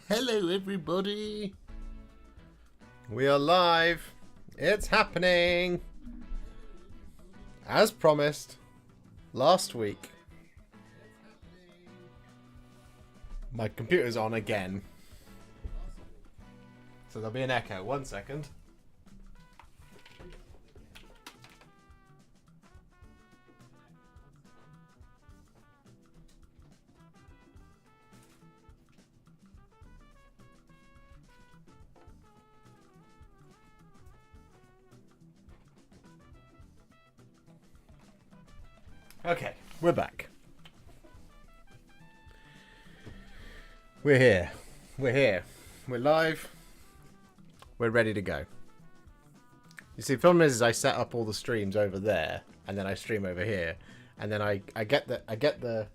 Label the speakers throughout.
Speaker 1: Hello everybody! We are live! It's happening! As promised, last week. My computer's on again. So there'll be an echo. 1 second. Okay, we're back. We're here. We're here. We're live. We're ready to go. You see, the problem is I set up all the streams over there, and then I stream over here, and then I get the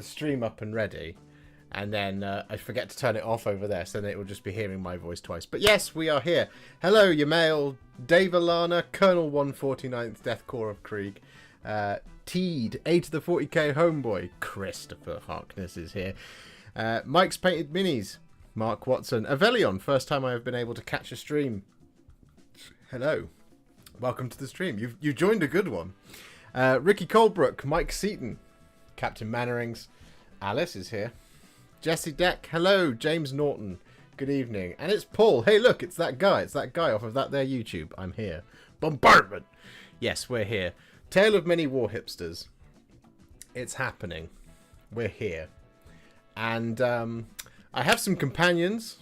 Speaker 1: stream up and ready, and then I forget to turn it off over there, so then it will just be hearing my voice twice. But yes, we are here. Hello, your male Dave Alana, Colonel 149th Death Corps of Krieg. Teed, 8 of the 40k homeboy, Christopher Harkness is here. Mike's Painted Minis, Mark Watson, Avelion, first time I have been able to catch a stream. Hello, welcome to the stream. You joined a good one. Ricky Colebrook, Mike Seaton, Captain Mannerings, Alice is here. Jesse Deck, hello, James Norton, good evening. And it's Paul. Hey, look, it's that guy off of that there YouTube. I'm here. Bombardment. Yes, we're here. Tale of Many Warhipsters. It's happening. We're here. And I have some companions.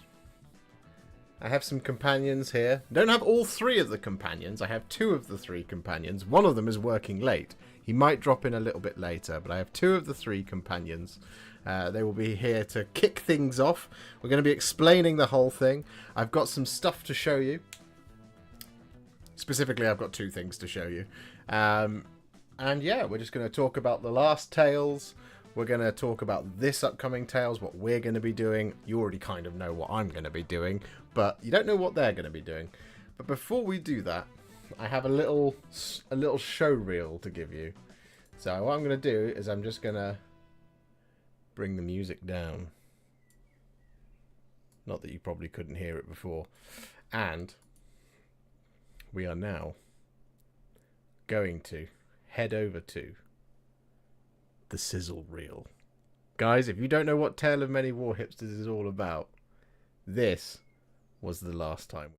Speaker 1: Here. Don't have all 3 of the companions. I have 2 of the 3 companions. One of them is working late. He might drop in a little bit later, but I have 2 of the 3 companions. They will be here to kick things off. We're going to be explaining the whole thing. I've got some stuff to show you. Specifically, I've got 2 things to show you. And yeah, we're just going to talk about the last Tales. We're going to talk about this upcoming Tales, what we're going to be doing. You already kind of know what I'm going to be doing, but you don't know what they're going to be doing. But before we do that, I have a little show reel to give you. So what I'm going to do is I'm just going to bring the music down. Not that you probably couldn't hear it before. And we are now going to head over to the sizzle reel. Guys, if you don't know what Tale of Many Warhipsters is all about, this was the last time.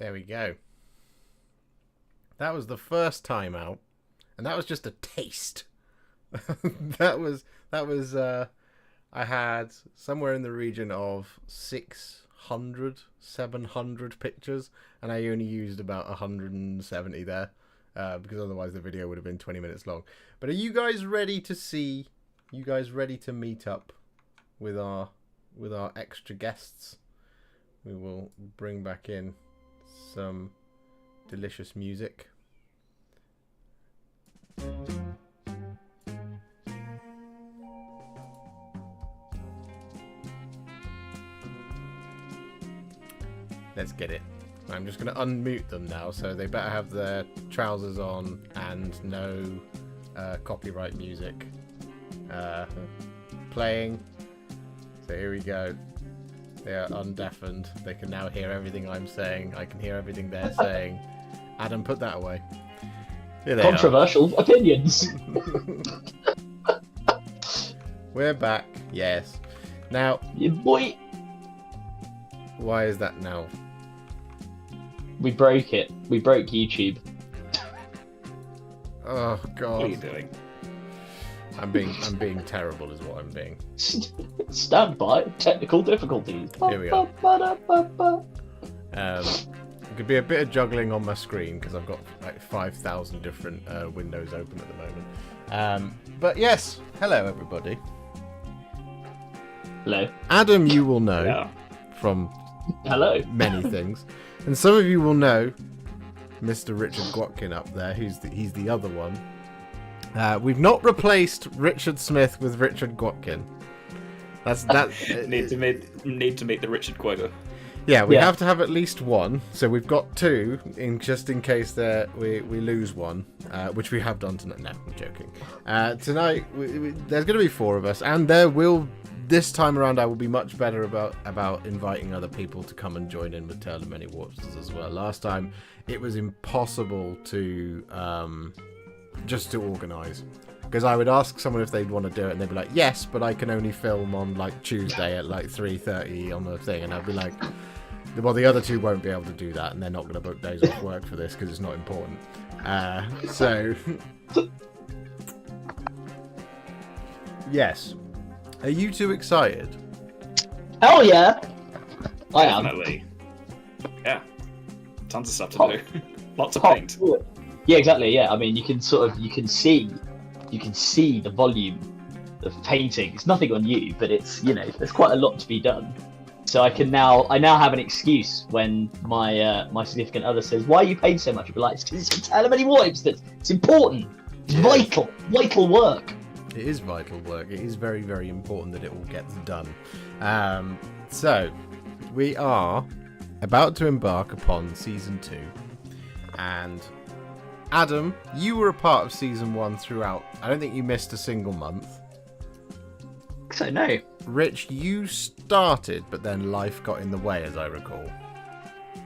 Speaker 1: There we go. That was the first time out, and that was just a taste. that was I had somewhere in the region of 600, 700 pictures, and I only used about 170 there, because otherwise the video would have been 20 minutes long. But are you guys ready to see? You guys ready to meet up with our extra guests? We will bring back in some delicious music. Let's get it. I'm just going to unmute them now, so they better have their trousers on and no copyright music playing. So here we go. They are undeafened. They can now hear everything I'm saying. I can hear everything they're saying. Adam, put that away. Here they
Speaker 2: Controversial opinions.
Speaker 1: We're back. Yes. Now,
Speaker 2: Yeah, boy,
Speaker 1: why is that now?
Speaker 2: we broke it. We broke YouTube.
Speaker 1: Oh God.
Speaker 3: What are you doing?
Speaker 1: I'm being terrible, is what I'm being.
Speaker 2: Stand by. Technical difficulties.
Speaker 1: Here we are. It could be a bit of juggling on my screen because I've got like 5,000 different windows open at the moment. But yes, hello everybody.
Speaker 2: Hello.
Speaker 1: Adam, you will know
Speaker 3: Yeah.
Speaker 1: from
Speaker 2: Hello.
Speaker 1: many things, and some of you will know Mr. Richard Gwatkin up there. He's the other one. We've not replaced Richard Smith with Richard Gwatkin. That's that.
Speaker 3: Need to meet the Richard Quagga.
Speaker 1: Yeah, we
Speaker 2: Yeah.
Speaker 1: have to have at least one. So we've got two, just in case we lose one, which we have done tonight. No, I'm joking. Tonight, there's going to be four of us, and this time around, I will be much better about inviting other people to come and join in with Tale of Many Warhipsters as well. Last time, it was impossible to just to organise. Because I would ask someone if they'd want to do it, and they'd be like, yes, but I can only film on like Tuesday at like 3:30 on the thing. And I'd be like, well, the other two won't be able to do that, and they're not going to book days off work for this because it's not important. So, yes. Are you two excited?
Speaker 2: Hell yeah. I am.
Speaker 3: Definitely. Yeah. Tons of stuff to do. Lots of paint.
Speaker 2: Yeah, exactly. Yeah, I mean, you can see the volume of painting. It's nothing on you, but it's, there's quite a lot to be done. So I now have an excuse when my significant other says, "Why are you painting so much?" I'll be like, "It's because it's a Tale of Many Warhipsters. It's important. It's vital work."
Speaker 1: It is vital work. It is very, very important that it all gets done. So, we are about to embark upon Season 2. And, Adam, you were a part of Season 1 throughout. I don't think you missed a single month.
Speaker 2: So no.
Speaker 1: Rich, you started, but then life got in the way, as I recall.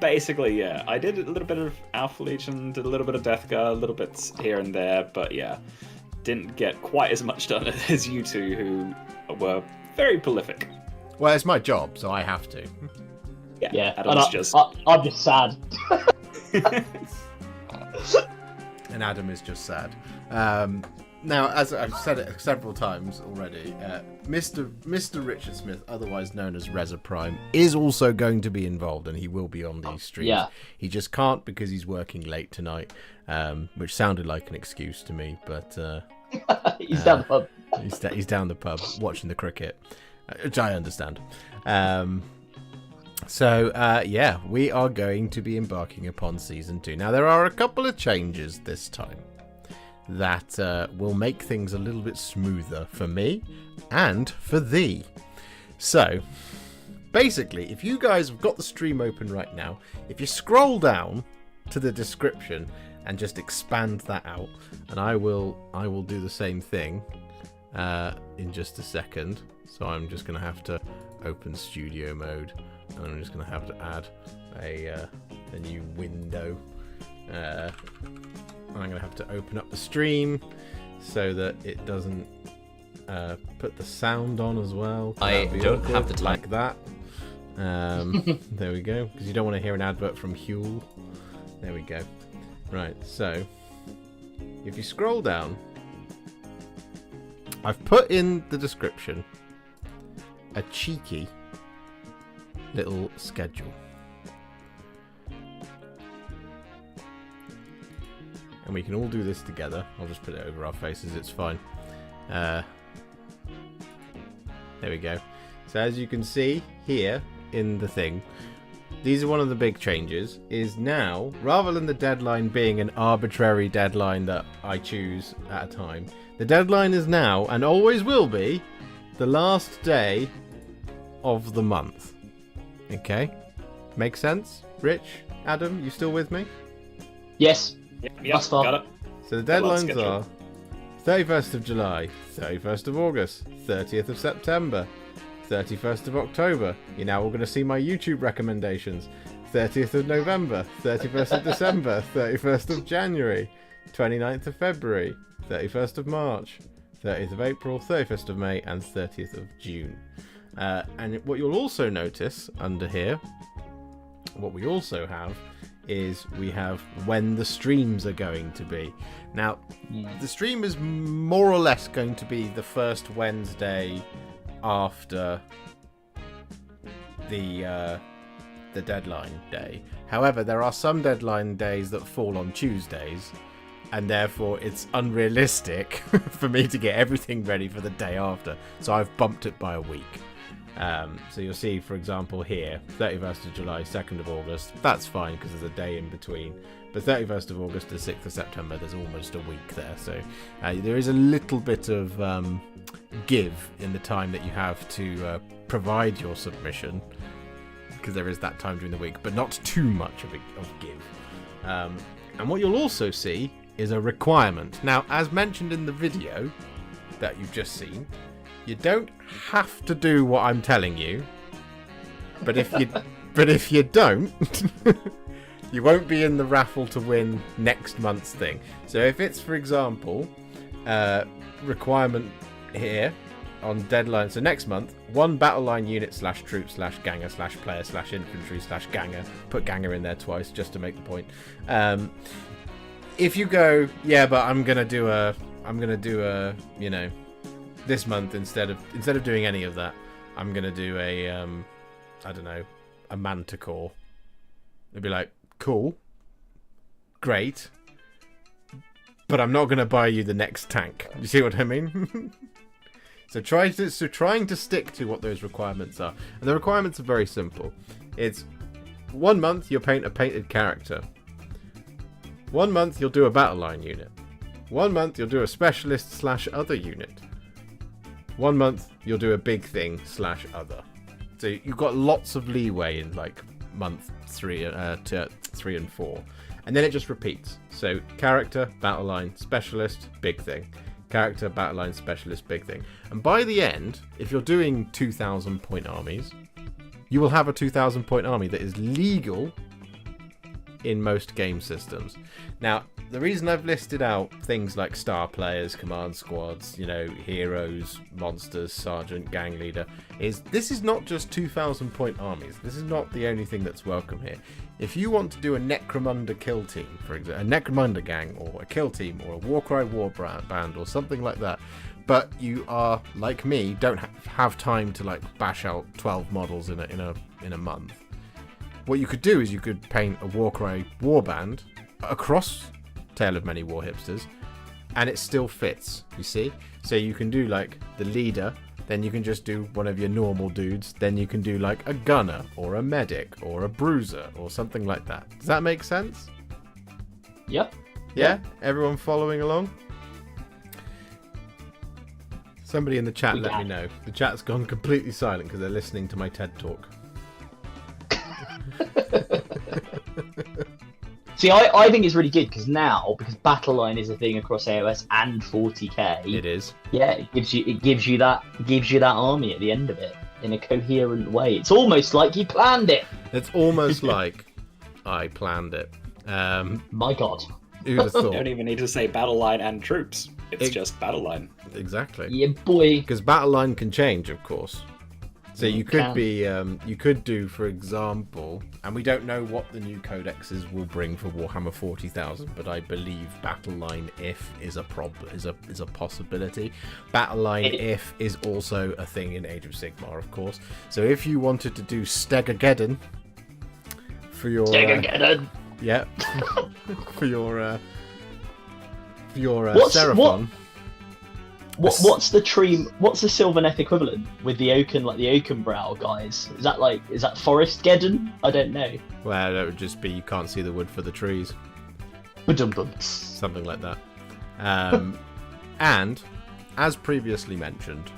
Speaker 3: Basically, yeah. I did a little bit of Alpha Legion, did a little bit of Death Guard, little bits here and there, but yeah. Didn't get quite as much done as you two, who were very prolific.
Speaker 1: Well, it's my job, so I have to.
Speaker 2: Yeah.
Speaker 3: Adam's just...
Speaker 2: I'm just sad.
Speaker 1: And Adam is just sad. Now, as I've said it several times already, Mr. Richard Smith, otherwise known as Reza Prime, is also going to be involved, and he will be on these streams.
Speaker 2: Yeah.
Speaker 1: He just can't because he's working late tonight, which sounded like an excuse to me, but
Speaker 2: He's down the pub.
Speaker 1: he's down the pub watching the cricket, which I understand. So, yeah, we are going to be embarking upon Season 2. Now, there are a couple of changes this time that will make things a little bit smoother for me and for thee. So, basically, if you guys have got the stream open right now, if you scroll down to the description and just expand that out, and I will do the same thing in just a second. So I'm just going to have to open studio mode, and I'm just going to have to add a new window. I'm going to have to open up the stream so that it doesn't put the sound on as well.
Speaker 4: I
Speaker 1: That'd be
Speaker 4: don't
Speaker 1: awkward,
Speaker 4: have the time.
Speaker 1: like that. There we go, because you don't want to hear an advert from Huel. There we go. Right, so if you scroll down, I've put in the description a cheeky little schedule. And we can all do this together. I'll just put it over our faces, it's fine. There we go. So as you can see here in the thing, these are one of the big changes, is now, rather than the deadline being an arbitrary deadline that I choose at a time, the deadline is now, and always will be, the last day of the month. Okay? Make sense? Rich? Adam, you still with me?
Speaker 2: Yes.
Speaker 3: Yep, got it.
Speaker 1: So the deadlines are 31st of July, 31st of August, 30th of September, 31st of October. You're now all going to see my YouTube recommendations. 30th of November, 31st of December, 31st of January, 29th of February, 31st of March, 30th of April, 31st of May, and 30th of June. And what you'll also notice under here, what we also have, is we have when the streams are going to be. Now, the stream is more or less going to be the first Wednesday after the deadline day. However, there are some deadline days that fall on Tuesdays, and therefore it's unrealistic for me to get everything ready for the day after. So I've bumped it by a week. So you'll see, for example, here, 31st of July, 2nd of August. That's fine because there's a day in between. But 31st of August to 6th of September, there's almost a week there. So there is a little bit of give in the time that you have to provide your submission, because there is that time during the week, but not too much of give. And what you'll also see is a requirement. Now, as mentioned in the video that you've just seen, you don't have to do what I'm telling you, but if you don't, you won't be in the raffle to win next month's thing. So if it's, for example, requirement here on deadline, so next month, 1 Battleline unit / troop / ganger / player / infantry / ganger. Put ganger in there twice just to make the point. If you go, yeah, but I'm gonna do a, you know, this month instead of doing any of that, I'm gonna do a I don't know, a manticore. It'd be like, cool, great, but I'm not gonna buy you the next tank. You see what I mean? So trying to stick to what those requirements are, and the requirements are very simple. It's 1 month you'll paint a painted character. 1 month you'll do a Battleline unit. 1 month you'll do a specialist / other unit. 1 month you'll do a big thing / other. So you've got lots of leeway in like month 3 to 3 and 4, and then it just repeats. So character, Battleline, specialist, big thing. Character, Battleline, specialist, big thing. And by the end, if you're doing 2,000 point armies, you will have a 2,000 point army that is legal in most game systems. Now, the reason I've listed out things like star players, command squads, you know, heroes, monsters, sergeant, gang leader, is this is not just 2,000 point armies. This is not the only thing that's welcome here. If you want to do a Necromunda kill team, for example, a Necromunda gang, or a kill team, or a Warcry war band, or something like that, but you are, like me, don't have time to like bash out 12 models in a month, what you could do is you could paint a Warcry warband across Tale of Many Warhipsters, and it still fits, you see? So you can do like the leader, then you can just do one of your normal dudes, then you can do like a gunner, or a medic, or a bruiser, or something like that. Does that make sense?
Speaker 2: Yep.
Speaker 1: Yeah? Everyone following along? Somebody in the chat let me know. The chat's gone completely silent because they're listening to my TED Talk.
Speaker 2: See, I think it's really good because Battleline is a thing across AOS and 40k.
Speaker 1: It is.
Speaker 2: Yeah, it gives you that army at the end of it in a coherent way. It's almost like you planned it.
Speaker 1: It's almost like I planned it.
Speaker 2: My God.
Speaker 1: Who'd have thought?
Speaker 3: You don't even need to say Battleline and troops. It's just Battleline.
Speaker 1: Exactly.
Speaker 2: Yeah, boy.
Speaker 1: Because Battleline can change, of course. So you could be, you could do, for example, and we don't know what the new codexes will bring for Warhammer 40,000, but I believe Battleline if is a is a possibility. Battleline if is also a thing in Age of Sigmar, of course. So if you wanted to do Stegageddon for your yeah, for your Seraphon.
Speaker 2: What's the tree? What's the Sylvaneth equivalent with the Oaken, like the Oakenbrow guys? Is that Forest Geddon? I don't know.
Speaker 1: Well, that would just be you can't see the wood for the trees. Something like that. And as previously mentioned,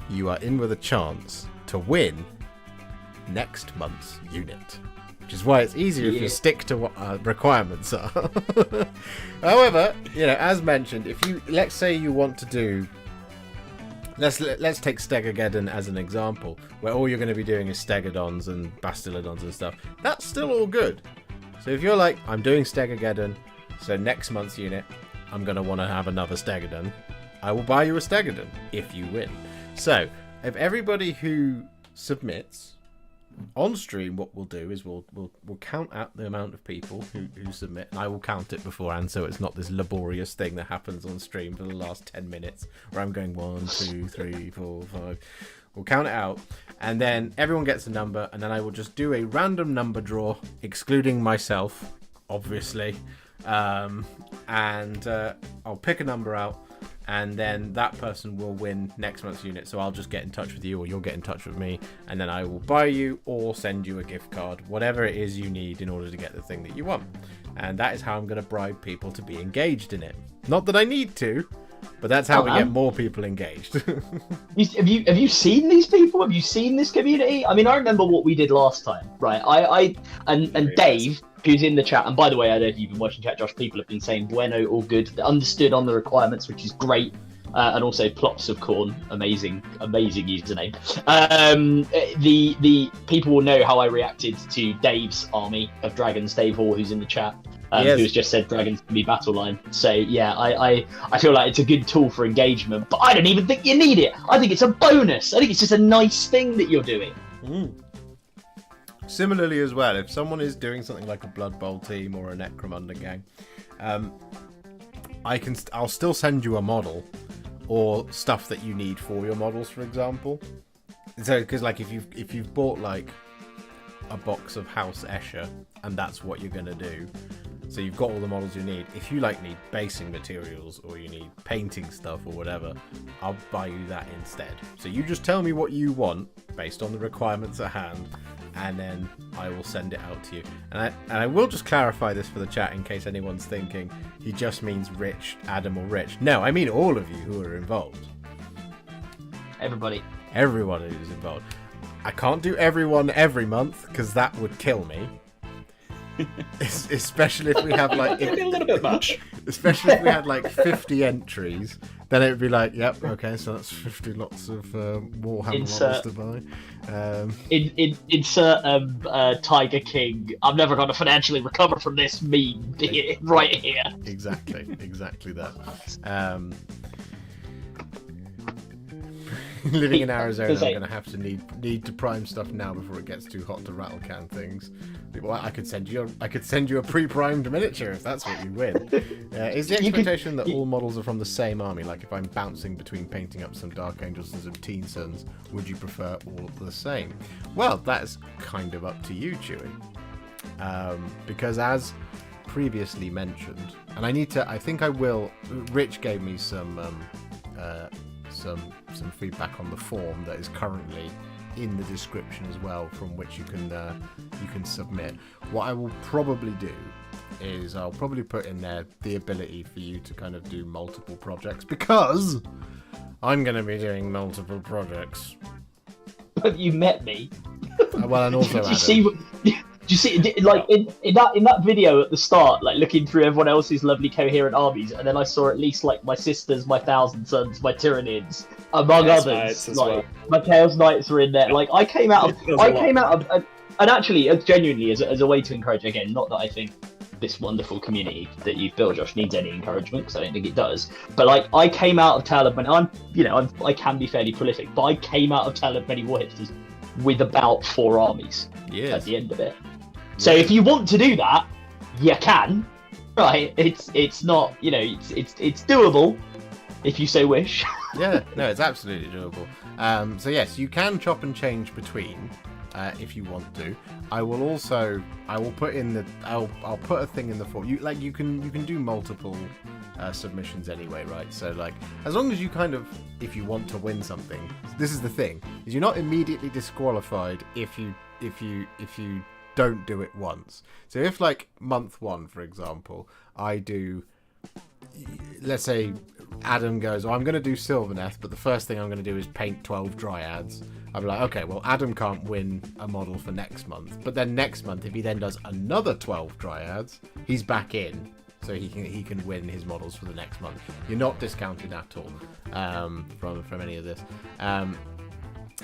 Speaker 1: you are in with a chance to win next month's unit. Which is why it's easier if you stick to what requirements are. However, as mentioned, if you let's say you want to do, let's take Stegageddon as an example, where all you're going to be doing is Stegadons and Bastillodons and stuff. That's still all good. So if you're like, I'm doing Stegageddon, so next month's unit, I'm going to want to have another Stegadon, I will buy you a Stegadon if you win. So if everybody who submits on stream, what we'll do is we'll count out the amount of people who submit, and I will count it beforehand, so it's not this laborious thing that happens on stream for the last 10 minutes where I'm going 1, 2, 3, 4, 5. We'll count it out, and then everyone gets a number, and then I will just do a random number draw, excluding myself, obviously, and I'll pick a number out. And then that person will win next month's unit. So I'll just get in touch with you, or you'll get in touch with me, and then I will buy you or send you a gift card, whatever it is you need in order to get the thing that you want. And that is how I'm going to bribe people to be engaged in it. Not that I need to, but that's how we get more people engaged.
Speaker 2: Have you seen these people? Have you seen this community? I mean, I remember what we did last time, right? I Dave, who's in the chat, and by the way, I don't know if you've been watching chat, Josh, people have been saying bueno, all good. They understood on the requirements, which is great. And also Plots of Corn, amazing username. The people will know how I reacted to Dave's army of dragons, Dave Hall, who's in the chat. Who has just said dragons can be Battleline. So yeah, I feel like it's a good tool for engagement, but I don't even think you need it. I think it's a bonus. I think it's just a nice thing that you're doing.
Speaker 1: Similarly as well, if someone is doing something like a Blood Bowl team or a Necromunda gang, I'll still send you a model or stuff that you need for your models, for example. So because like if you've bought like a box of House Escher and that's what you're gonna do, so you've got all the models you need. If you like need basing materials or you need painting stuff or whatever, I'll buy you that instead. So you just tell me what you want based on the requirements at hand, and then I will send it out to you. And I will just clarify this for the chat in case anyone's thinking he just means Rich, Adam or Rich. No, I mean all of you who are involved.
Speaker 2: Everybody.
Speaker 1: Everyone who's involved. I can't do everyone every month because that would kill me. Especially if we have like
Speaker 3: a little bit much.
Speaker 1: Especially if we had like 50 entries, then it would be like, yep, okay, so that's 50 lots of Warhammer models to buy.
Speaker 2: Insert Tiger King. I'm never going to financially recover from this meme right here.
Speaker 1: Exactly that. Living in Arizona, I'm going to have to need to prime stuff now before it gets too hot to rattle can things. Well, I could send you a pre-primed miniature if that's what you win. Is the expectation that all models are from the same army? Like if I'm bouncing between painting up some Dark Angels and some Teen Sons, would you prefer all the same? Well, that's kind of up to you, Chewy. Because as previously mentioned, and I think I will. Rich gave me some feedback on the form that is currently in the description as well, from which you can submit. What I will probably do is I'll probably put in there the ability for you to kind of do multiple projects, because I'm going to be doing multiple projects.
Speaker 2: Have you met me?
Speaker 1: Well, and also
Speaker 2: Do you see, like in that video at the start, like looking through everyone else's lovely coherent armies, and then I saw at least like my sisters, my Thousand Sons, my Tyranids, among others. Like my Chaos Knights were in there. Like I came out of, and actually, genuinely, as a way to encourage, again, not that I think this wonderful community that you've built, Josh, needs any encouragement, because I don't think it does. But like, I came out of Tale of Many, I can be fairly prolific, but I came out of Tale of Many Warhipsters with about 4 armies at the end of it. So if you want to do that, you can. Right? It's not, it's doable if you so wish.
Speaker 1: Yeah, no, it's absolutely doable. So yes, you can chop and change between. If you want to, I will put I'll put a thing in the form. You can do multiple submissions anyway, right? So like, as long as you if you want to win something, this is the thing, is you're not immediately disqualified if you don't do it once. So if like month 1, for example, I do, let's say Adam goes, I'm going to do Sylvaneth, but the first thing I'm going to do is paint 12 Dryads. I'm like, okay, well, Adam can't win a model for next month. But then next month, if he then does another 12 Dryads, he's back in. So he can win his models for the next month. You're not discounted at all from any of this.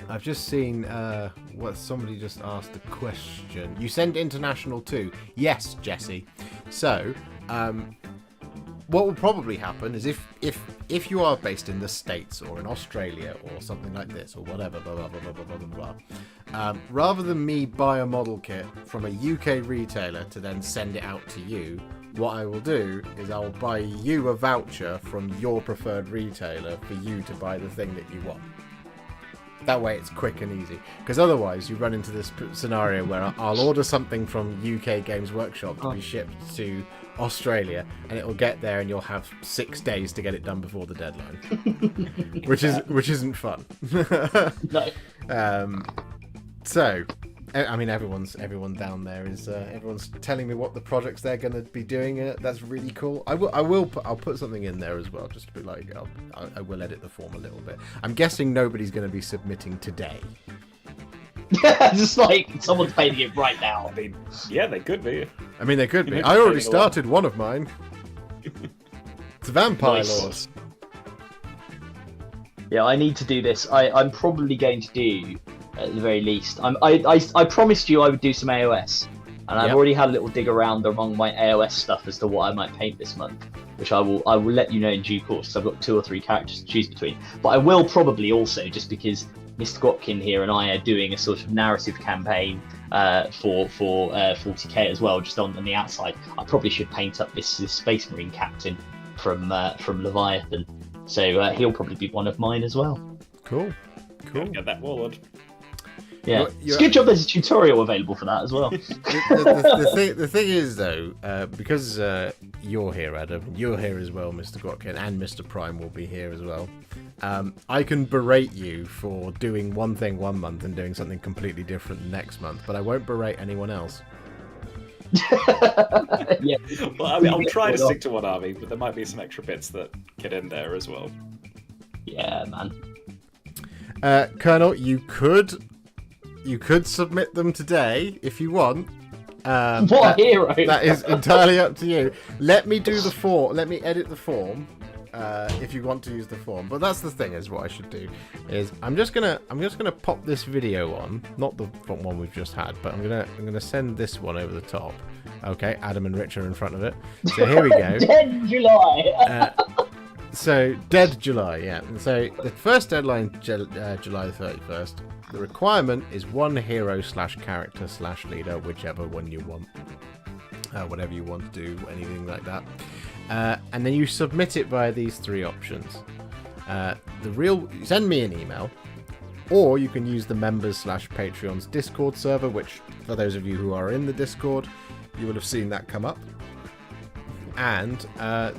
Speaker 1: I've just seen somebody just asked a question. You send international too? Yes, Jesse. So, what will probably happen is if you are based in the States or in Australia or something like this or whatever, blah blah blah blah blah blah blah, rather than me buy a model kit from a UK retailer to then send it out to you, what I will do is I'll buy you a voucher from your preferred retailer for you to buy the thing that you want. That way it's quick and easy. Because otherwise you run into this scenario where I'll order something from UK Games Workshop to be shipped to Australia, and it'll get there and you'll have 6 days to get it done before the deadline. which isn't fun.
Speaker 2: No.
Speaker 1: So, I mean, everyone down there is everyone's telling me what the projects they're going to be doing. That's really cool. I'll put something in there as well, just to be like, I will edit the form a little bit. I'm guessing nobody's going to be submitting today.
Speaker 2: Just like someone's painting it right now.
Speaker 3: I mean, yeah, they could be.
Speaker 1: I mean, they could be. I already started one of mine. It's Vampire Laws.
Speaker 2: Yeah, I need to do this. I'm probably going to do, at the very least. I promised you I would do some AOS, and I've already had a little dig around among my AOS stuff as to what I might paint this month, which I will let you know in due course. I've got 2 or 3 characters to choose between, but I will probably also, just because Mr. Gotkin here and I are doing a sort of narrative campaign for 40k as well, just on the outside. I probably should paint up this Space Marine captain from Leviathan, so he'll probably be one of mine as well.
Speaker 1: Cool.
Speaker 3: Get that warlord.
Speaker 2: Yeah, it's a good job there's a tutorial available for that as well.
Speaker 1: the thing is, though, because you're here, Adam, you're here as well, Mr. Gotkin, and Mr. Prime will be here as well. I can berate you for doing one thing one month and doing something completely different next month, but I won't berate anyone else.
Speaker 2: Yeah.
Speaker 3: Well, I mean, I'll try to stick to one army, but there might be some extra bits that get in there as well.
Speaker 2: Yeah, man.
Speaker 1: Colonel, you could submit them today if you want.
Speaker 2: What a hero!
Speaker 1: That is entirely up to you. Let me do the form. Let me edit the form. If you want to use the form, but that's the thing, is what I should do is I'm just gonna pop this video on, not the one we've just had, but I'm gonna send this one over the top. Okay, Adam and Rich are in front of it. So here we go.
Speaker 2: Dead July.
Speaker 1: So Dead July, yeah. So the first deadline, July 31st. The requirement is 1 hero / character / leader, whichever one you want. Whatever you want to do, anything like that. And then you submit it via these 3 options. Send me an email, or you can use the members / Patreon's Discord server, which, for those of you who are in the Discord, you will have seen that come up. And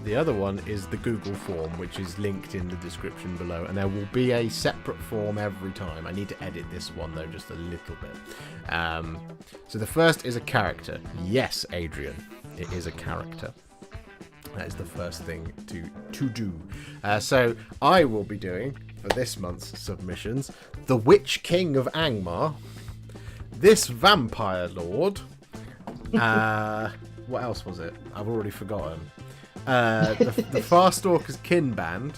Speaker 1: the other one is the Google form, which is linked in the description below, and there will be a separate form every time. I need to edit this one though just a little bit. So the first is a character. Yes, Adrian, it is a character. That is the first thing to do. So I will be doing, for this month's submissions, the Witch King of Angmar, this Vampire Lord, what else was it? I've already forgotten. The Farstalkers Kinband,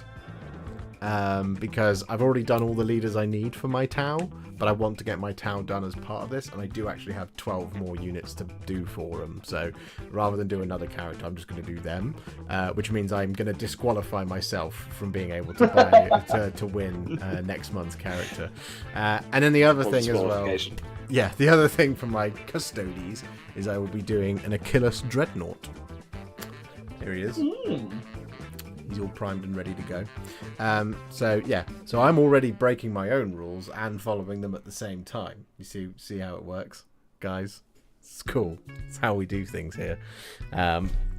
Speaker 1: because I've already done all the leaders I need for my Tau, but I want to get my Tau done as part of this, and I do actually have 12 more units to do for them. So rather than do another character, I'm just going to do them, which means I'm going to disqualify myself from being able to buy to win next month's character. And then the other thing as well. Yeah, the other thing for my custodies is I will be doing an Achilles Dreadnought. Here he is. He's all primed and ready to go. So I'm already breaking my own rules and following them at the same time. You see how it works, guys? It's cool. It's how we do things here.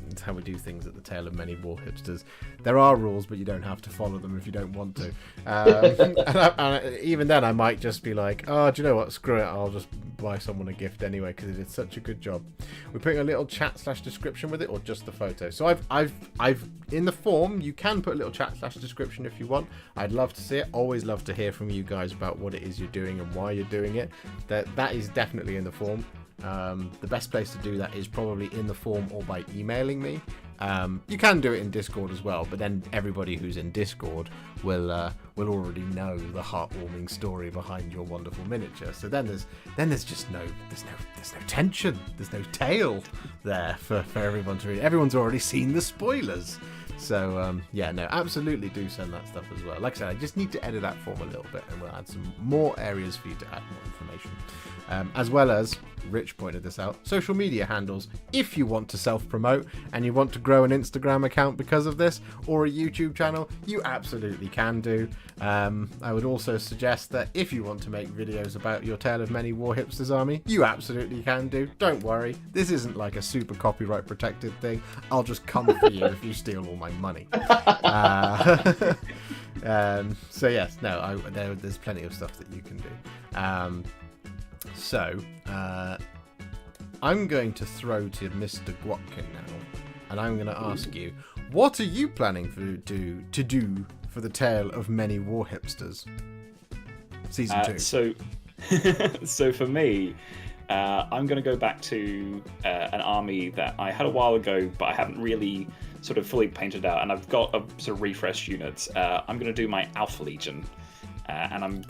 Speaker 1: It's how we do things at the Tale of Many Warhipsters. There are rules, but you don't have to follow them if you don't want to. And even then, I might just be like, oh, do you know what? Screw it. I'll just buy someone a gift anyway because it did such a good job. We're putting a little chat/description with it, or just the photo. So I've in the form, you can put a little chat/description if you want. I'd love to see it. Always love to hear from you guys about what it is you're doing and why you're doing it. That is definitely in the form. The best place to do that is probably in the form or by emailing me. You can do it in Discord as well, but then everybody who's in Discord will already know the heartwarming story behind your wonderful miniature. So then there's just no tension, there's no tale there for everyone to read. Everyone's already seen the spoilers. So absolutely do send that stuff as well. Like I said, I just need to edit that form a little bit, and we'll add some more areas for you to add more information. As well as, Rich pointed this out, social media handles. If you want to self-promote and you want to grow an Instagram account because of this, or a YouTube channel, you absolutely can do. I would also suggest that if you want to make videos about your Tale of Many Warhipsters army, you absolutely can do. Don't worry, this isn't like a super copyright protected thing. I'll just come for you if you steal all my money. So yes, no, there's plenty of stuff that you can do. So I'm going to throw to Mr. Gwatkin now, and I'm going to ask you, what are you planning to do for the Tale of Many Warhipsters Season 2?
Speaker 3: So for me, I'm going to go back to an army that I had a while ago, but I haven't really sort of fully painted out, and I've got a sort of refreshed units. I'm going to do my Alpha Legion, and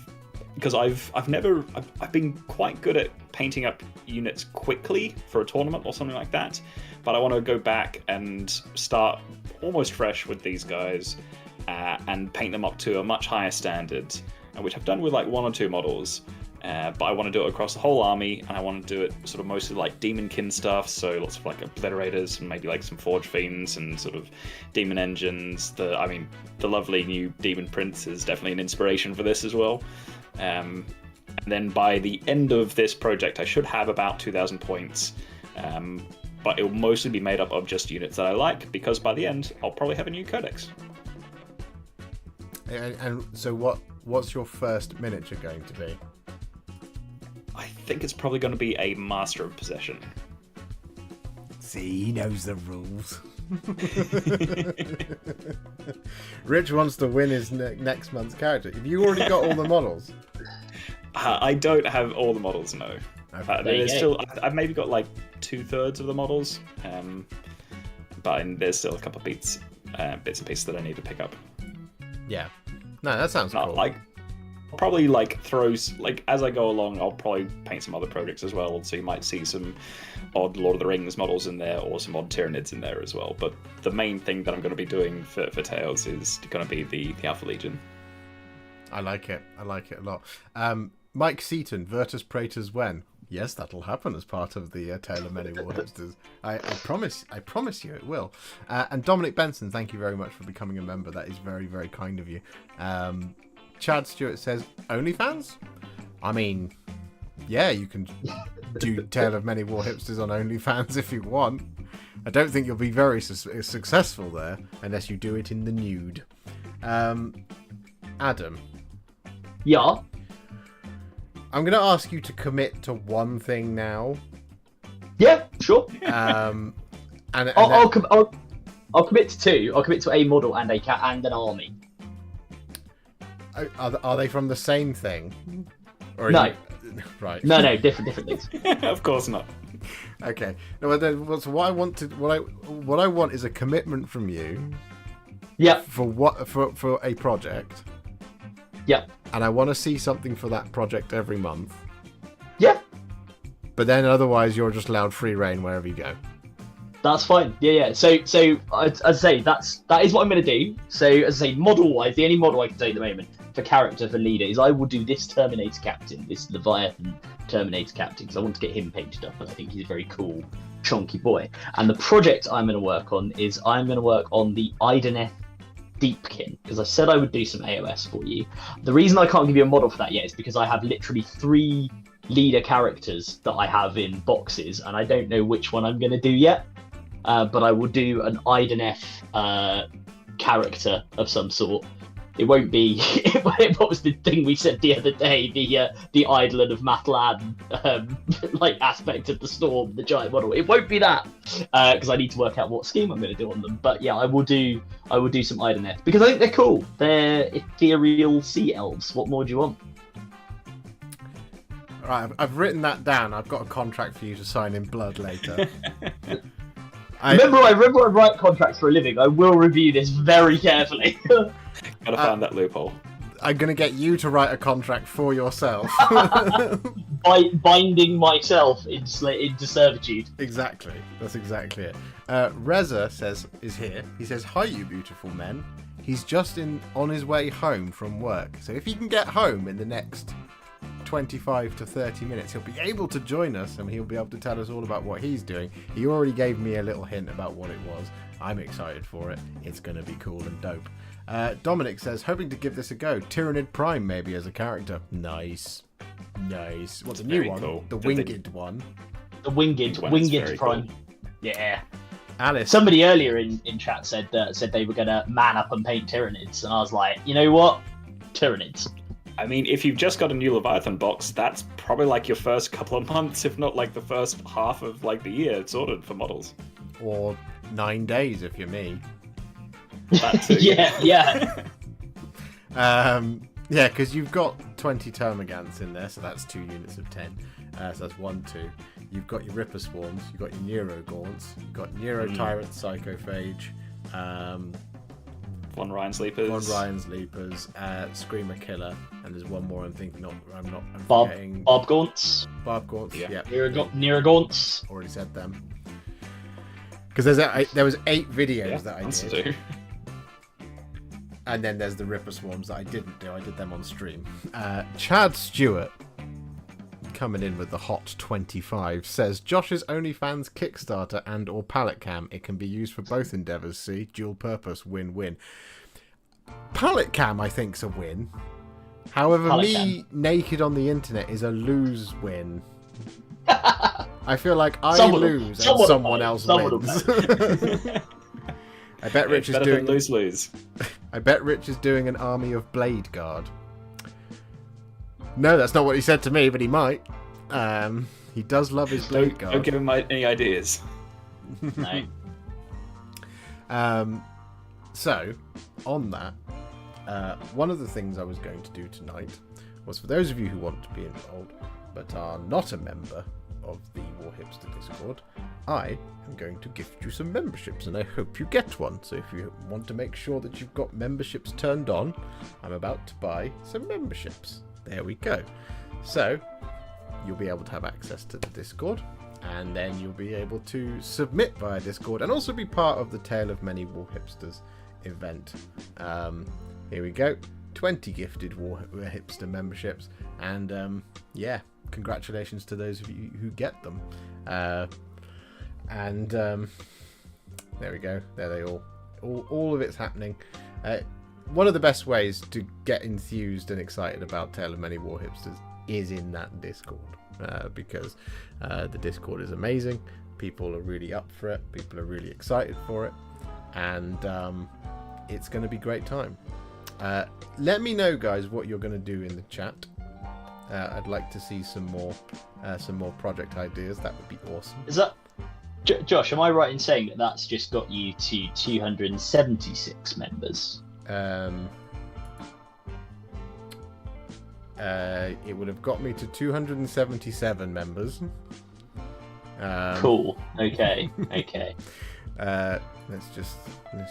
Speaker 3: because I've been quite good at painting up units quickly for a tournament or something like that, but I want to go back and start almost fresh with these guys and paint them up to a much higher standard, which I've done with like one or two models. But I want to do it across the whole army, and I want to do it sort of mostly like demonkin stuff, so lots of like obliterators and maybe like some forge fiends and sort of demon engines. The lovely new demon prince is definitely an inspiration for this as well. And then by the end of this project, I should have about 2,000 points, but it will mostly be made up of just units that I like, because by the end I'll probably have a new codex.
Speaker 1: And so what's your first miniature going to be?
Speaker 3: I think it's probably going to be a Master of Possession.
Speaker 1: See, he knows the rules. Rich wants to win his next month's character. Have you already got all the models?
Speaker 3: I don't have all the models, no.
Speaker 1: Okay.
Speaker 3: I've maybe got like 2/3 of the models, but there's still a couple of bits and pieces that I need to pick up.
Speaker 1: Yeah. No, that sounds cool.
Speaker 3: I'll probably as I go along, I'll probably paint some other projects as well, so you might see some odd Lord of the Rings models in there, or some odd Tyranids in there as well. But the main thing that I'm going to be doing for Tales is going to be the Alpha Legion. I like it a lot.
Speaker 1: Mike Seaton, Virtus Praetors when? Yes, that'll happen as part of the Tale of Many Warhipsters. I promise you it will. And Dominic Benson, thank you very much for becoming a member. That is very, very kind of you. Chad Stewart says, OnlyFans? I mean, yeah, you can do Tale of Many Warhipsters on OnlyFans if you want. I don't think you'll be very successful there unless you do it in the nude. Adam.
Speaker 2: Yeah?
Speaker 1: I'm going to ask you to commit to one thing now.
Speaker 2: Yeah, sure.
Speaker 1: And
Speaker 2: I'll commit to two. I'll commit to a model and and an army.
Speaker 1: Are they from the same thing? Or
Speaker 2: no.
Speaker 1: Right.
Speaker 2: No, different things.
Speaker 3: Of course not.
Speaker 1: Okay. No, so what I want is a commitment from you.
Speaker 2: Yeah.
Speaker 1: For a project.
Speaker 2: Yeah.
Speaker 1: And I want to see something for that project every month.
Speaker 2: Yeah.
Speaker 1: But then otherwise you're just allowed free reign wherever you go.
Speaker 2: That's fine. Yeah. So as I say, that is what I'm going to do. So as I say, model-wise, the only model I can take at the moment for character for leader is I will do this Terminator Captain, this Leviathan Terminator Captain, because I want to get him painted up, and I think he's a very cool, chunky boy. And the project I'm going to work on is I'm going to work on the Ideneth Deepkin, because I said I would do some AOS for you. The reason I can't give you a model for that yet is because I have literally 3 leader characters that I have in boxes, and I don't know which one I'm going to do yet. But I will do an Ideneth character of some sort. It won't be what was the thing we said the other day? The Eidolon of Matlan like aspect of the storm, the giant model. It won't be that because I need to work out what scheme I'm going to do on them. But yeah, I will do some Ideneth because I think they're cool. They're ethereal sea elves. What more do you want?
Speaker 1: All right, I've written that down. I've got a contract for you to sign in blood later.
Speaker 2: Remember, I write contracts for a living. I will review this very carefully.
Speaker 3: Gotta find that loophole.
Speaker 1: I'm gonna get you to write a contract for yourself.
Speaker 2: Binding myself into servitude.
Speaker 1: Exactly. That's exactly it. Reza is here. He says, "Hi, you beautiful men." He's just on his way home from work. So if he can get home in the next 25 to 30 minutes, he'll be able to join us and he'll be able to tell us all about what he's doing. He already gave me a little hint about what it was. I'm excited for it. It's going to be cool and dope. Dominic says, hoping to give this a go. Tyrannid Prime maybe as a character. Nice. What's a new one?
Speaker 3: Cool.
Speaker 1: The Winged one.
Speaker 2: The Winged Prime. Cool. Yeah.
Speaker 1: Alice.
Speaker 2: Somebody earlier in chat said they were going to man up and paint Tyrannids, and I was like, you know what? Tyrannids.
Speaker 3: I mean, if you've just got a new Leviathan box, that's probably like your first couple of months, if not like the first half of like the year sorted for models.
Speaker 1: Or 9 days if you're me.
Speaker 3: That too.
Speaker 2: Yeah.
Speaker 1: Yeah, because you've got 20 Termagants in there, so that's 2 units of 10. So that's 1, 2. You've got your Ripper Swarms, you've got your Neuro Gaunts, you've got Neuro Tyrant Psychophage,
Speaker 3: Von Ryan's Leapers,
Speaker 1: Screamer Killer, and there's one more I'm thinking of. I'm
Speaker 2: forgetting. Barb Gaunts.
Speaker 1: Yeah.
Speaker 2: Neuro Gaunts.
Speaker 1: Already said them. Because there was 8 videos that I did. And then there's the Ripper Swarms that I didn't do. I did them on stream. Chad Stewart, coming in with the hot 25, says Josh's OnlyFans Kickstarter and or pallet cam. It can be used for both endeavours. See, dual purpose, win-win. Pallet cam, I think's a win. However, naked on the internet is a lose-win. I feel like I lose and someone else wins. I bet Rich is doing
Speaker 3: lose.
Speaker 1: I bet Rich is doing an army of Blade Guard. No, that's not what he said to me, but he might. He does love his Blade Guard.
Speaker 3: Don't give him any ideas.
Speaker 2: No.
Speaker 1: So, on that, one of the things I was going to do tonight was for those of you who want to be involved but are not a member of the Warhipster Discord, I am going to gift you some memberships, and I hope you get one. So if you want to make sure that you've got memberships turned on, I'm about to buy some memberships. There we go. So you'll be able to have access to the Discord, and then you'll be able to submit via Discord and also be part of the Tale of Many Warhipsters event. Here we go. 20 gifted Warhipster memberships, and yeah, congratulations to those of you who get them. There we go. There they all of it's happening. One of the best ways to get enthused and excited about Tale of Many Warhipsters is in that Discord, because the Discord is amazing. People are really up for it. People are really excited for it, and it's going to be a great time. Let me know, guys, what you're going to do in the chat. I'd like to see some more project ideas. That would be awesome.
Speaker 2: Is that Josh? Am I right in saying that that's just got you to 276 members?
Speaker 1: It would have got me to 277 members.
Speaker 2: Cool. Okay.
Speaker 1: Let's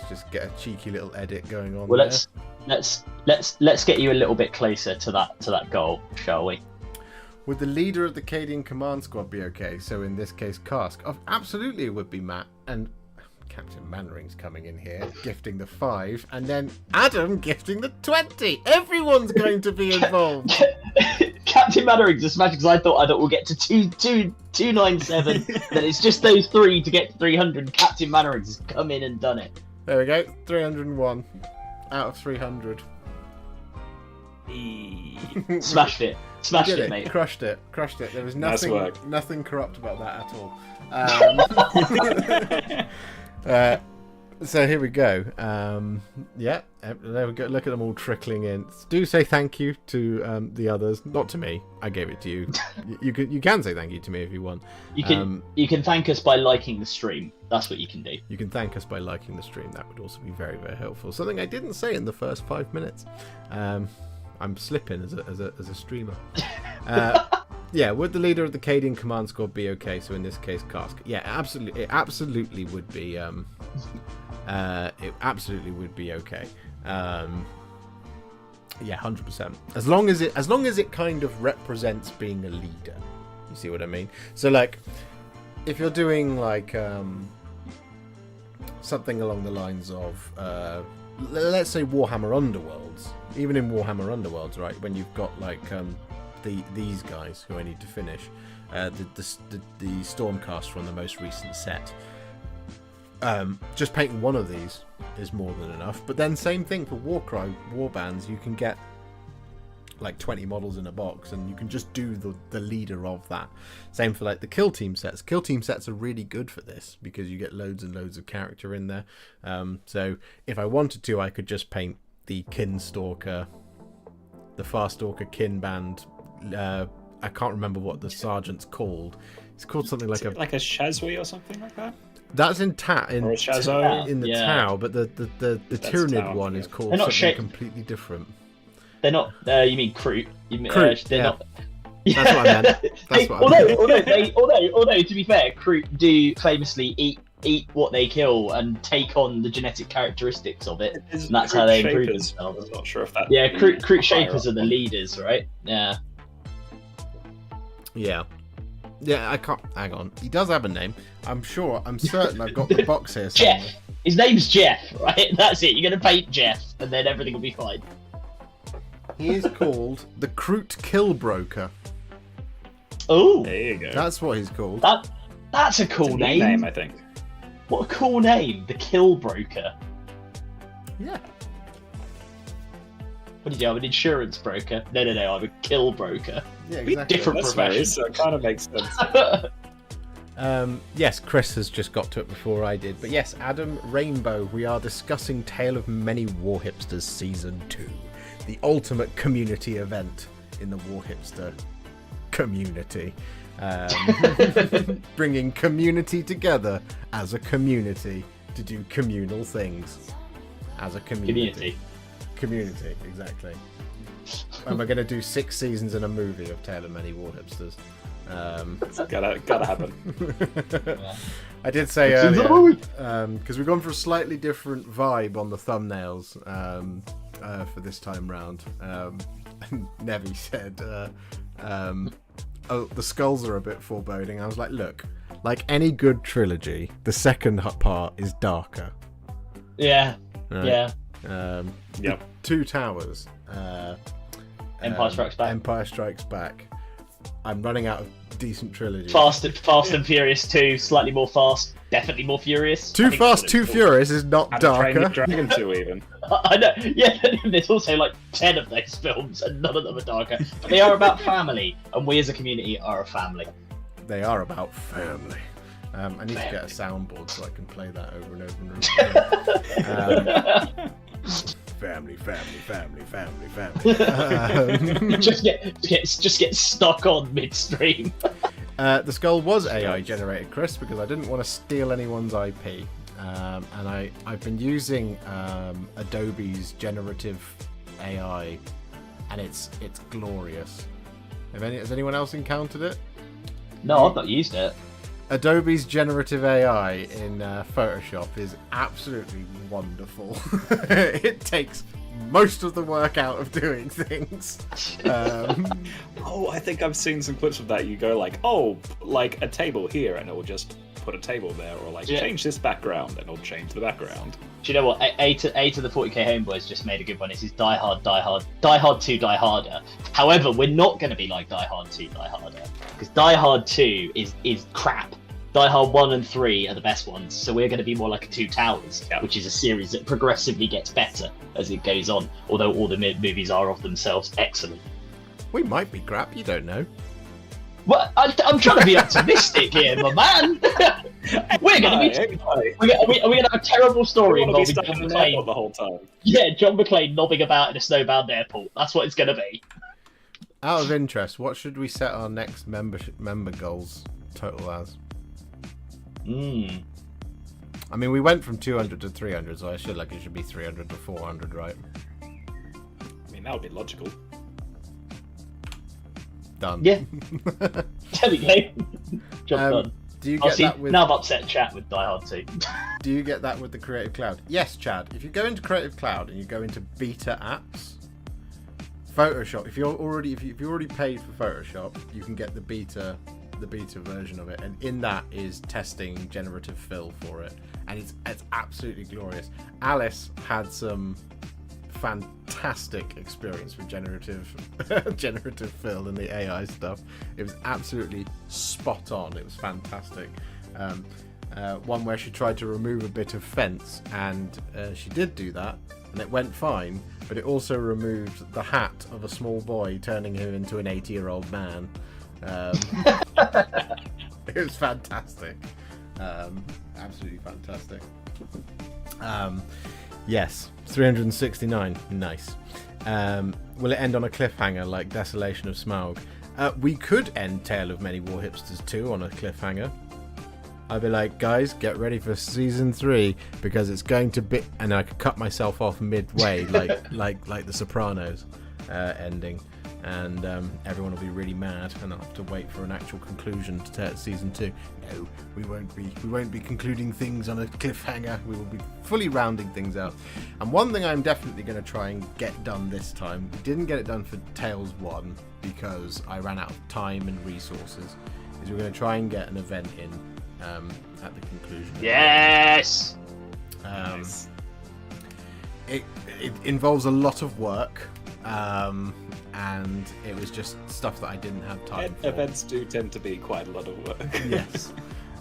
Speaker 1: just get a cheeky little edit going on.
Speaker 2: Well,
Speaker 1: there.
Speaker 2: let's get you a little bit closer to that goal, shall we?
Speaker 1: Would the leader of the Cadian command squad be okay? So in this case, Cask. Oh, absolutely, it would be Matt. And Captain Mannering's coming in here, gifting the 5, and then Adam gifting the 20. Everyone's going to be involved.
Speaker 2: Captain Mannering's just magic because I thought we'll get to 297. Then it's just those 3 to get to 300. Captain Mannering's has come in and done it.
Speaker 1: There we go. 301 out of 300.
Speaker 2: Smashed it. Smashed it, mate.
Speaker 1: Crushed it. There was nothing corrupt about that at all. So here we go. Yeah, there we go. Look at them all trickling in. Do say thank you to the others, not to me. I gave it to you. You can say thank you to me if you want.
Speaker 2: You can thank us by liking the stream. That's what you can do.
Speaker 1: You can thank us by liking the stream. That would also be very, very helpful. Something I didn't say in the first 5 minutes. I'm slipping as a streamer. Yeah, would the leader of the Cadian command squad be okay? So in this case, Cask. Yeah, absolutely. It absolutely would be. It absolutely would be okay. Yeah, 100%. As long as it kind of represents being a leader. You see what I mean? So like, if you're doing like something along the lines of let's say Warhammer Underworlds. Even in Warhammer Underworlds, right, when you've got like these guys who I need to finish, the Stormcaster on the most recent set. Just painting one of these is more than enough. But then same thing for Warcry warbands. You can get like 20 models in a box, and you can just do the leader of that. Same for like the kill team sets. Kill team sets are really good for this because you get loads and loads of character in there. So if I wanted to, I could just paint the Kinstalker, the Farstalker Kinband. I can't remember what the sergeant's called. It's called something like a
Speaker 3: Shazwi or something like that.
Speaker 1: That's in the
Speaker 2: yeah.
Speaker 1: Tau, but the Tyranid one is called something completely different.
Speaker 2: They're not. You mean Kroot?
Speaker 1: Kroot,
Speaker 2: they're not.
Speaker 1: That's what I meant. That's what I meant.
Speaker 2: Although to be fair, Kroot do famously eat what they kill and take on the genetic characteristics of it. And that's how they improve themselves.
Speaker 3: I'm not sure if that.
Speaker 2: Yeah, Kroot Shapers are the leaders, right? Yeah.
Speaker 1: Yeah. Yeah, I can't. Hang on. He does have a name. I'm certain I've got the box here somewhere.
Speaker 2: Jeff. His name's Jeff, right? That's it. You're going to paint Jeff, and then everything will be fine.
Speaker 1: He is called the Kroot Killbroker.
Speaker 2: Oh,
Speaker 3: there you go.
Speaker 1: That's what he's called.
Speaker 2: That's a cool name.
Speaker 3: I think.
Speaker 2: What a cool name, the Killbroker.
Speaker 1: Yeah.
Speaker 2: What did you have? An insurance broker? No, I'm a kill broker.
Speaker 1: Yeah, exactly.
Speaker 2: Different profession.
Speaker 3: So it kind of makes sense.
Speaker 1: Yes, Chris has just got to it before I did. But yes, Adam Rainbow, we are discussing Tale of Many Warhipsters Season 2. The ultimate community event in the Warhipster community. Bringing community together as a community to do communal things. As a community. Community, exactly. And we're going to do 6 seasons and a movie of Tale of Many Warhipsters.
Speaker 3: Gotta happen.
Speaker 1: I did say earlier, because we've gone for a slightly different vibe on the thumbnails for this time round. Nevi said, oh, the skulls are a bit foreboding. I was like, look, like any good trilogy, the second part is darker.
Speaker 2: Yeah,
Speaker 1: right?
Speaker 2: yeah.
Speaker 3: Yep.
Speaker 1: 2 Towers.
Speaker 2: Empire Strikes Back.
Speaker 1: Empire Strikes Back. I'm running out of decent trilogies.
Speaker 2: Fast and Furious 2, slightly more fast, definitely more furious.
Speaker 1: Too Fast, Too Furious is not darker.
Speaker 3: Dragon 2 even.
Speaker 2: I know, yeah, there's also like 10 of those films and none of them are darker. But they are about family, and we as a community are a family.
Speaker 1: They are about family. I need to get a soundboard so I can play that over and over and over again. Family.
Speaker 2: Just get stuck on midstream.
Speaker 1: The skull was AI generated, Chris, because I didn't want to steal anyone's IP, and I've been using Adobe's generative AI, and it's glorious. Has anyone else encountered it?
Speaker 2: No, I've not used it.
Speaker 1: Adobe's generative AI in Photoshop is absolutely wonderful. It takes most of the work out of doing things.
Speaker 3: Oh, I think I've seen some clips of that. You go like, oh, like a table here, and it will just put a table there, or like change this background, and it'll change the background.
Speaker 2: Do you know what? A to the 40k homeboys just made a good one. It's his Die Hard 2, Die Harder. However, we're not going to be like Die Hard 2, Die Harder, because Die Hard 2 is crap. Die Hard 1 and 3 are the best ones, so we're going to be more like a Two Towers, which is a series that progressively gets better as it goes on, although all the movies are of themselves excellent.
Speaker 1: We might be crap, you don't know.
Speaker 2: Well, I'm trying to be optimistic here, my man. We're going to be... We're going to have a terrible story involving John McClane
Speaker 3: the whole time.
Speaker 2: Yeah, John McClane knobbing about in a snowbound airport. That's what it's going to be.
Speaker 1: Out of interest, what should we set our next member goals total as? I mean, we went from 200 to 300, so I feel like it should be 300 to 400, right?
Speaker 3: I mean, that would be logical.
Speaker 1: Done.
Speaker 2: Yeah. There we go. Job done.
Speaker 1: Do you get that with...
Speaker 2: Now I'm upset chat with Die Hard 2.
Speaker 1: Do you get that with the Creative Cloud? Yes, Chad. If you go into Creative Cloud and you go into beta apps, Photoshop, if you've already paid for Photoshop, you can get the beta version of it, and in that is testing generative fill for it, and it's absolutely glorious. Alice had some fantastic experience with generative fill and the AI stuff. It was absolutely spot on. It was fantastic. One where she tried to remove a bit of fence, and she did do that, and it went fine, but it also removed the hat of a small boy, turning him into an 80-year-old man. It was fantastic. Absolutely fantastic. Yes, 369. Nice. Will it end on a cliffhanger like Desolation of Smaug? We could end Tale of Many Warhipsters 2 on a cliffhanger. I'd be like, guys, get ready for season 3 because it's going to be, and I could cut myself off midway, like the Sopranos ending, and everyone will be really mad, and I'll have to wait for an actual conclusion to season 2. No, we won't be concluding things on a cliffhanger. We will be fully rounding things out. And one thing I'm definitely going to try and get done this time, we didn't get it done for Tales 1 because I ran out of time and resources, is we're going to try and get an event in at the conclusion.
Speaker 2: Yes!
Speaker 3: Nice.
Speaker 1: It involves a lot of work, and it was just stuff that I didn't have time for.
Speaker 3: Events do tend to be quite a lot of work.
Speaker 1: Yes.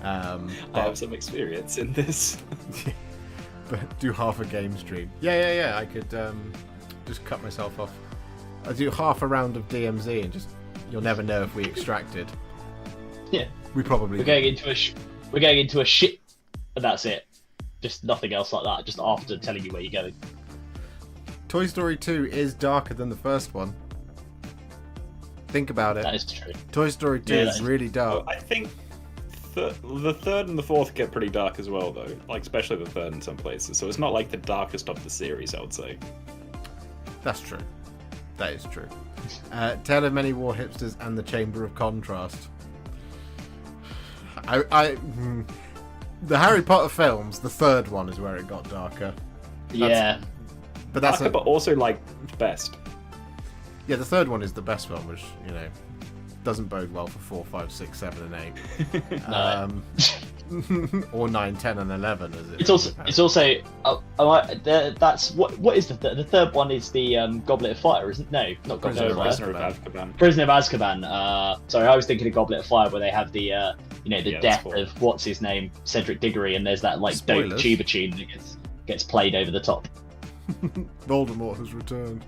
Speaker 3: I have some experience in this.
Speaker 1: But do half a game stream. Yeah. I could just cut myself off. I'll do half a round of DMZ and just, you'll never know if we extracted.
Speaker 2: Yeah.
Speaker 1: We probably
Speaker 2: We're going into a ship, and that's it. Just nothing else like that, just after telling you where you're going.
Speaker 1: Toy Story 2 is darker than the first one. Think about it.
Speaker 2: That is true.
Speaker 1: Toy Story 2 is really dark.
Speaker 3: I think the third and the fourth get pretty dark as well, though. Like, especially the third in some places. So it's not like the darkest of the series, I would say.
Speaker 1: That's true. That is true. Tale of Many Warhipsters and the Chamber of Contrast. The Harry Potter films, the third one is where it got darker.
Speaker 2: Yeah.
Speaker 1: But that's
Speaker 3: darker, but also like best.
Speaker 1: Yeah, the third one is the best one, which, you know, doesn't bode well for 4, 5, 6, 7, and 8. Or 9, 10, and 11, is it?
Speaker 2: It's also. That's what is the third one is the Goblet of Fire, isn't? No, not Goblet of Fire.
Speaker 3: Prisoner of Azkaban.
Speaker 2: Prisoner of Azkaban. Sorry, I was thinking of Goblet of Fire, where they have the death of what's his name, Cedric Diggory, and there's that like dope tuba tune that gets played over the top.
Speaker 1: Voldemort has returned.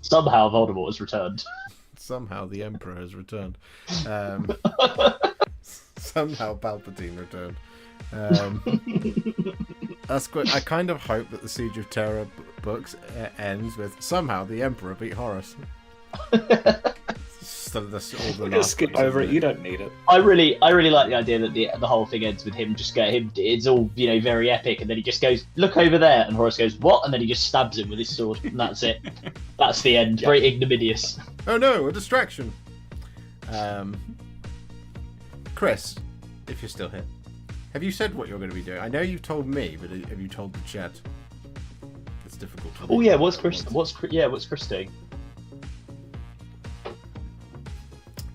Speaker 2: Somehow Voldemort has returned.
Speaker 1: Somehow the Emperor has returned. Somehow Palpatine returned. That's good. I kind of hope that the Siege of Terror books ends with somehow the Emperor beat Horus.
Speaker 3: Just skip over it. You don't need it.
Speaker 2: I really like the idea that the whole thing ends with him just going. It's all very epic, and then he just goes, "Look over there," and Horus goes, "What?" And then he just stabs him with his sword, and that's it. That's the end. Very ignominious.
Speaker 1: Oh no, a distraction. Chris, if you're still here, have you said what you're going to be doing? I know you've told me, but have you told the chat? It's difficult to
Speaker 2: Oh yeah, what's Chris doing?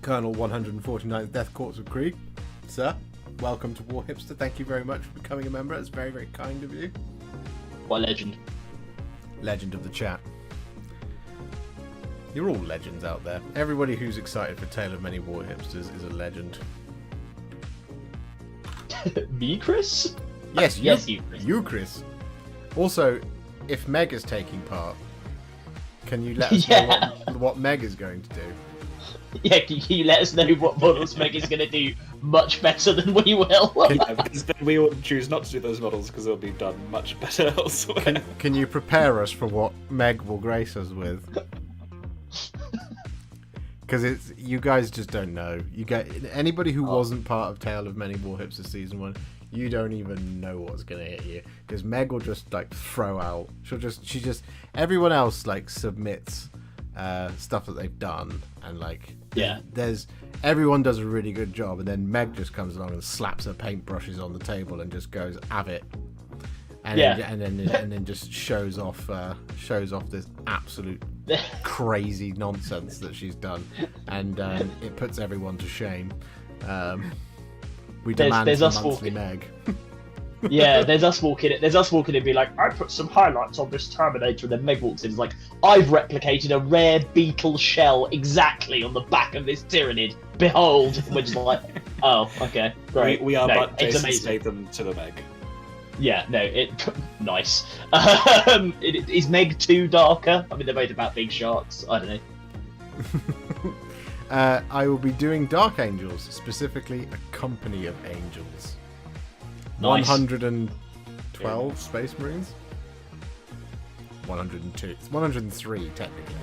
Speaker 1: Colonel 149th Death Corps of Krieg, sir. Welcome to Warhipster. Thank you very much for becoming a member. It's very, very kind of you.
Speaker 2: What a legend.
Speaker 1: Legend of the chat. You're all legends out there. Everybody who's excited for Tale of Many Warhipsters is a legend.
Speaker 2: Me, Chris?
Speaker 1: Yes, you,
Speaker 2: yes, you, Chris.
Speaker 1: You, Chris. Also, if Meg is taking part, can you let us
Speaker 2: Yeah.
Speaker 1: know what Meg is going to do?
Speaker 2: Yeah, can you let us know what models Meg is going to do much better than we will?
Speaker 3: Yeah, because then we will choose not to do those models because they'll be done much better elsewhere.
Speaker 1: Can you prepare us for what Meg will grace us with? Because you guys just don't know. You get anybody who wasn't part of Tale of Many Warhipsters season 1. You don't even know what's gonna hit you because Meg will just like throw out. She just everyone else like submits stuff that they've done and like everyone does a really good job and then Meg just comes along and slaps her paintbrushes on the table and just goes have it. And then just shows off this absolute crazy nonsense that she's done, and it puts everyone to shame. We demand
Speaker 2: there's
Speaker 1: the
Speaker 2: us
Speaker 1: monthly
Speaker 2: walking.
Speaker 1: Meg.
Speaker 2: Yeah, there's us walking and be like, I put some highlights on this Terminator, and then Meg walks in and is like, I've replicated a rare beetle shell exactly on the back of this Tyrannid. Behold! We're just like, oh, okay, great.
Speaker 3: We are but
Speaker 2: it's
Speaker 3: Jason
Speaker 2: amazing.
Speaker 3: Statham to the Meg.
Speaker 2: Yeah, no, nice. Is Meg too darker? I mean, they're both about big sharks. I don't know.
Speaker 1: I will be doing Dark Angels, specifically a company of angels.
Speaker 2: Nice.
Speaker 1: 112 Space Marines. 102. It's 103 technically.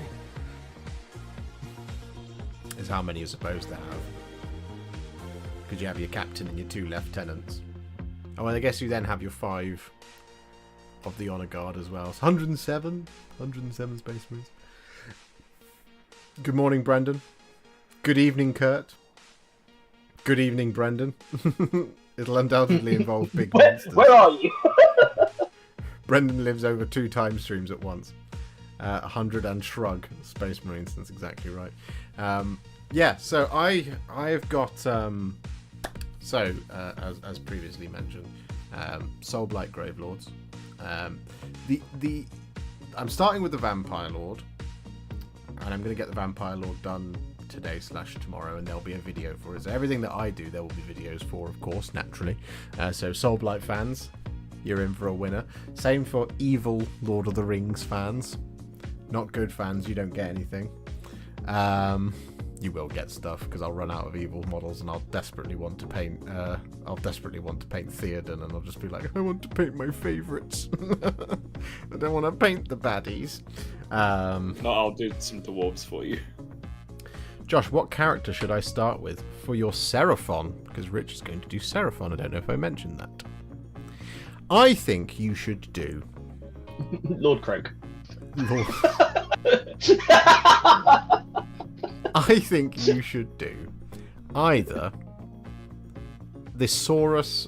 Speaker 1: Is how many you're supposed to have. Because you have your captain and your 2 lieutenants. Oh, well, I guess you then have your 5 of the Honor Guard as well. So 107 Space Marines. Good morning, Brendan. Good evening, Kurt. Good evening, Brendan. It'll undoubtedly involve big monsters.
Speaker 2: Where are you?
Speaker 1: Brendan lives over 2 time streams at once. 100 and Shrug Space Marines. That's exactly right. Yeah, so I've got... as previously mentioned, Soulblight Gravelords. I'm starting with the Vampire Lord, and I'm going to get the Vampire Lord done today/tomorrow, and there'll be a video for it. So everything that I do, there will be videos for, of course, naturally. So Soulblight fans, you're in for a winner. Same for evil Lord of the Rings fans. Not good fans, you don't get anything. You will get stuff because I'll run out of evil models and I'll desperately want to paint Theoden, and I'll just be like, I want to paint my favourites. I don't want to paint the baddies.
Speaker 3: No, I'll do some dwarves for you.
Speaker 1: Josh, what character should I start with for your Seraphon? Because Rich is going to do Seraphon. I don't know if I mentioned that. I think you should do
Speaker 2: Lord Croak.
Speaker 1: I think you should do either the Saurus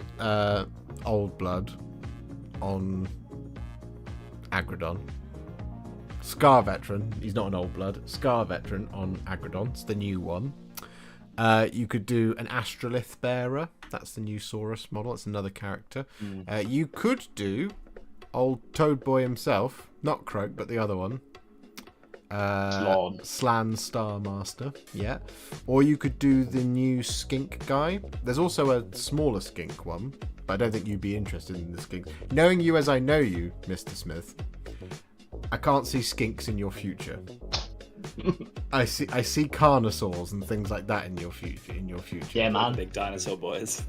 Speaker 1: Old Blood on Agradon. Scar Veteran, he's not an Old Blood. Scar Veteran on Agradon, it's the new one. You could do an Astrolith Bearer, that's the new Saurus model, it's another character. You could do old Toad Boy himself, not Croak, but the other one. Slan Star Master, yeah. Or you could do the new skink guy. There's also a smaller skink one, but I don't think you'd be interested in the skink. Knowing you as I know you, Mr. Smith, I can't see skinks in your future. I see carnosaurs and things like that in your future.
Speaker 2: Yeah, man.
Speaker 3: Big dinosaur boys.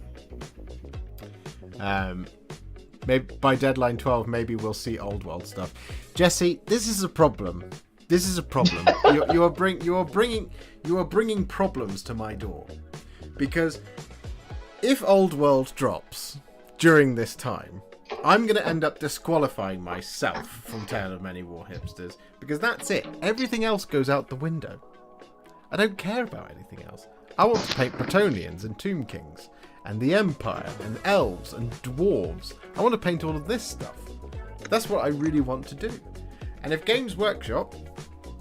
Speaker 1: Maybe by deadline 12, maybe we'll see old world stuff. Jesse, this is a problem. You are bringing problems to my door, because if old world drops during this time, I'm going to end up disqualifying myself from Tale of Many Warhipsters, because that's it. Everything else goes out the window. I don't care about anything else. I want to paint Bretonnians and Tomb Kings, and the Empire, and Elves, and Dwarves. I want to paint all of this stuff. That's what I really want to do. And if Games Workshop,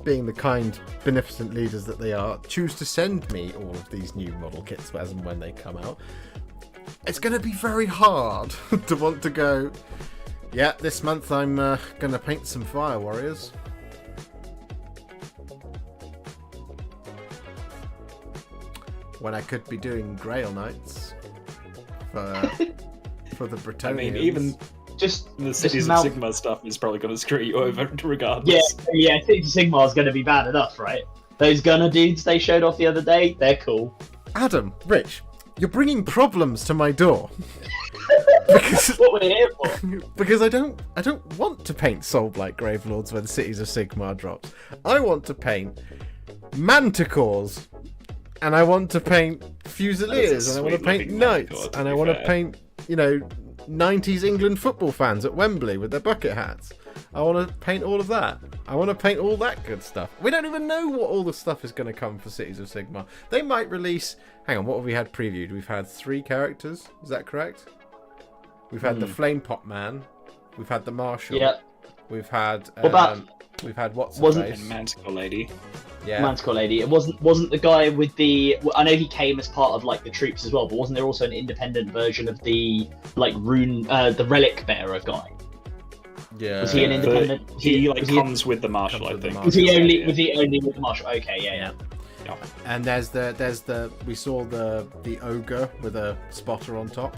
Speaker 1: being the kind, beneficent leaders that they are, choose to send me all of these new model kits as and when they come out, it's going to be very hard to want to go, yeah, this month I'm going to paint some Fire Warriors. When I could be doing Grail Knights for the Bretonnians.
Speaker 3: I mean, even
Speaker 2: Just
Speaker 3: the Cities of Sigmar stuff is probably going to screw you over regardless.
Speaker 2: Yeah, Cities of Sigmar is going to be bad enough, right? Those gunner dudes they showed off the other day, they're cool.
Speaker 1: Adam, Rich, you're bringing problems to my door. Because,
Speaker 2: That's what we're here for.
Speaker 1: because I don't want to paint Soulblight Gravelords when Cities of Sigmar drops. I want to paint Manticores, and I want to paint Fusiliers, and I want to paint
Speaker 3: sweet-looking
Speaker 1: Knights,
Speaker 3: Manticore, to
Speaker 1: and I
Speaker 3: be
Speaker 1: want to
Speaker 3: fair.
Speaker 1: paint, 90s England football fans at Wembley with their bucket hats. I want to paint all of that. I want to paint all that good stuff. We don't even know what all the stuff is going to come for Cities of Sigmar. They might release... Hang on, what have we had previewed? We've had 3 characters. Is that correct? We've had the Flame Pot Man. We've had the Marshal.
Speaker 2: Yeah.
Speaker 1: We've had...
Speaker 2: What about...
Speaker 1: We've had what's
Speaker 2: Wasn't-
Speaker 3: And Manticore Lady.
Speaker 1: Yeah.
Speaker 2: Manticore Lady. It wasn't the guy with the. I know he came as part of like the troops as well, but wasn't there also an independent version of the like rune, the relic bearer guy?
Speaker 1: Yeah.
Speaker 2: Was he an independent?
Speaker 3: He
Speaker 2: was
Speaker 3: comes with the Marshal,
Speaker 1: Comes
Speaker 3: I
Speaker 1: with the
Speaker 3: think.
Speaker 1: Marshal.
Speaker 2: Was he only?
Speaker 3: Yeah.
Speaker 2: Was he only with the marshal? Okay, yeah.
Speaker 3: Yeah.
Speaker 1: And there's the we saw the ogre with a spotter on top.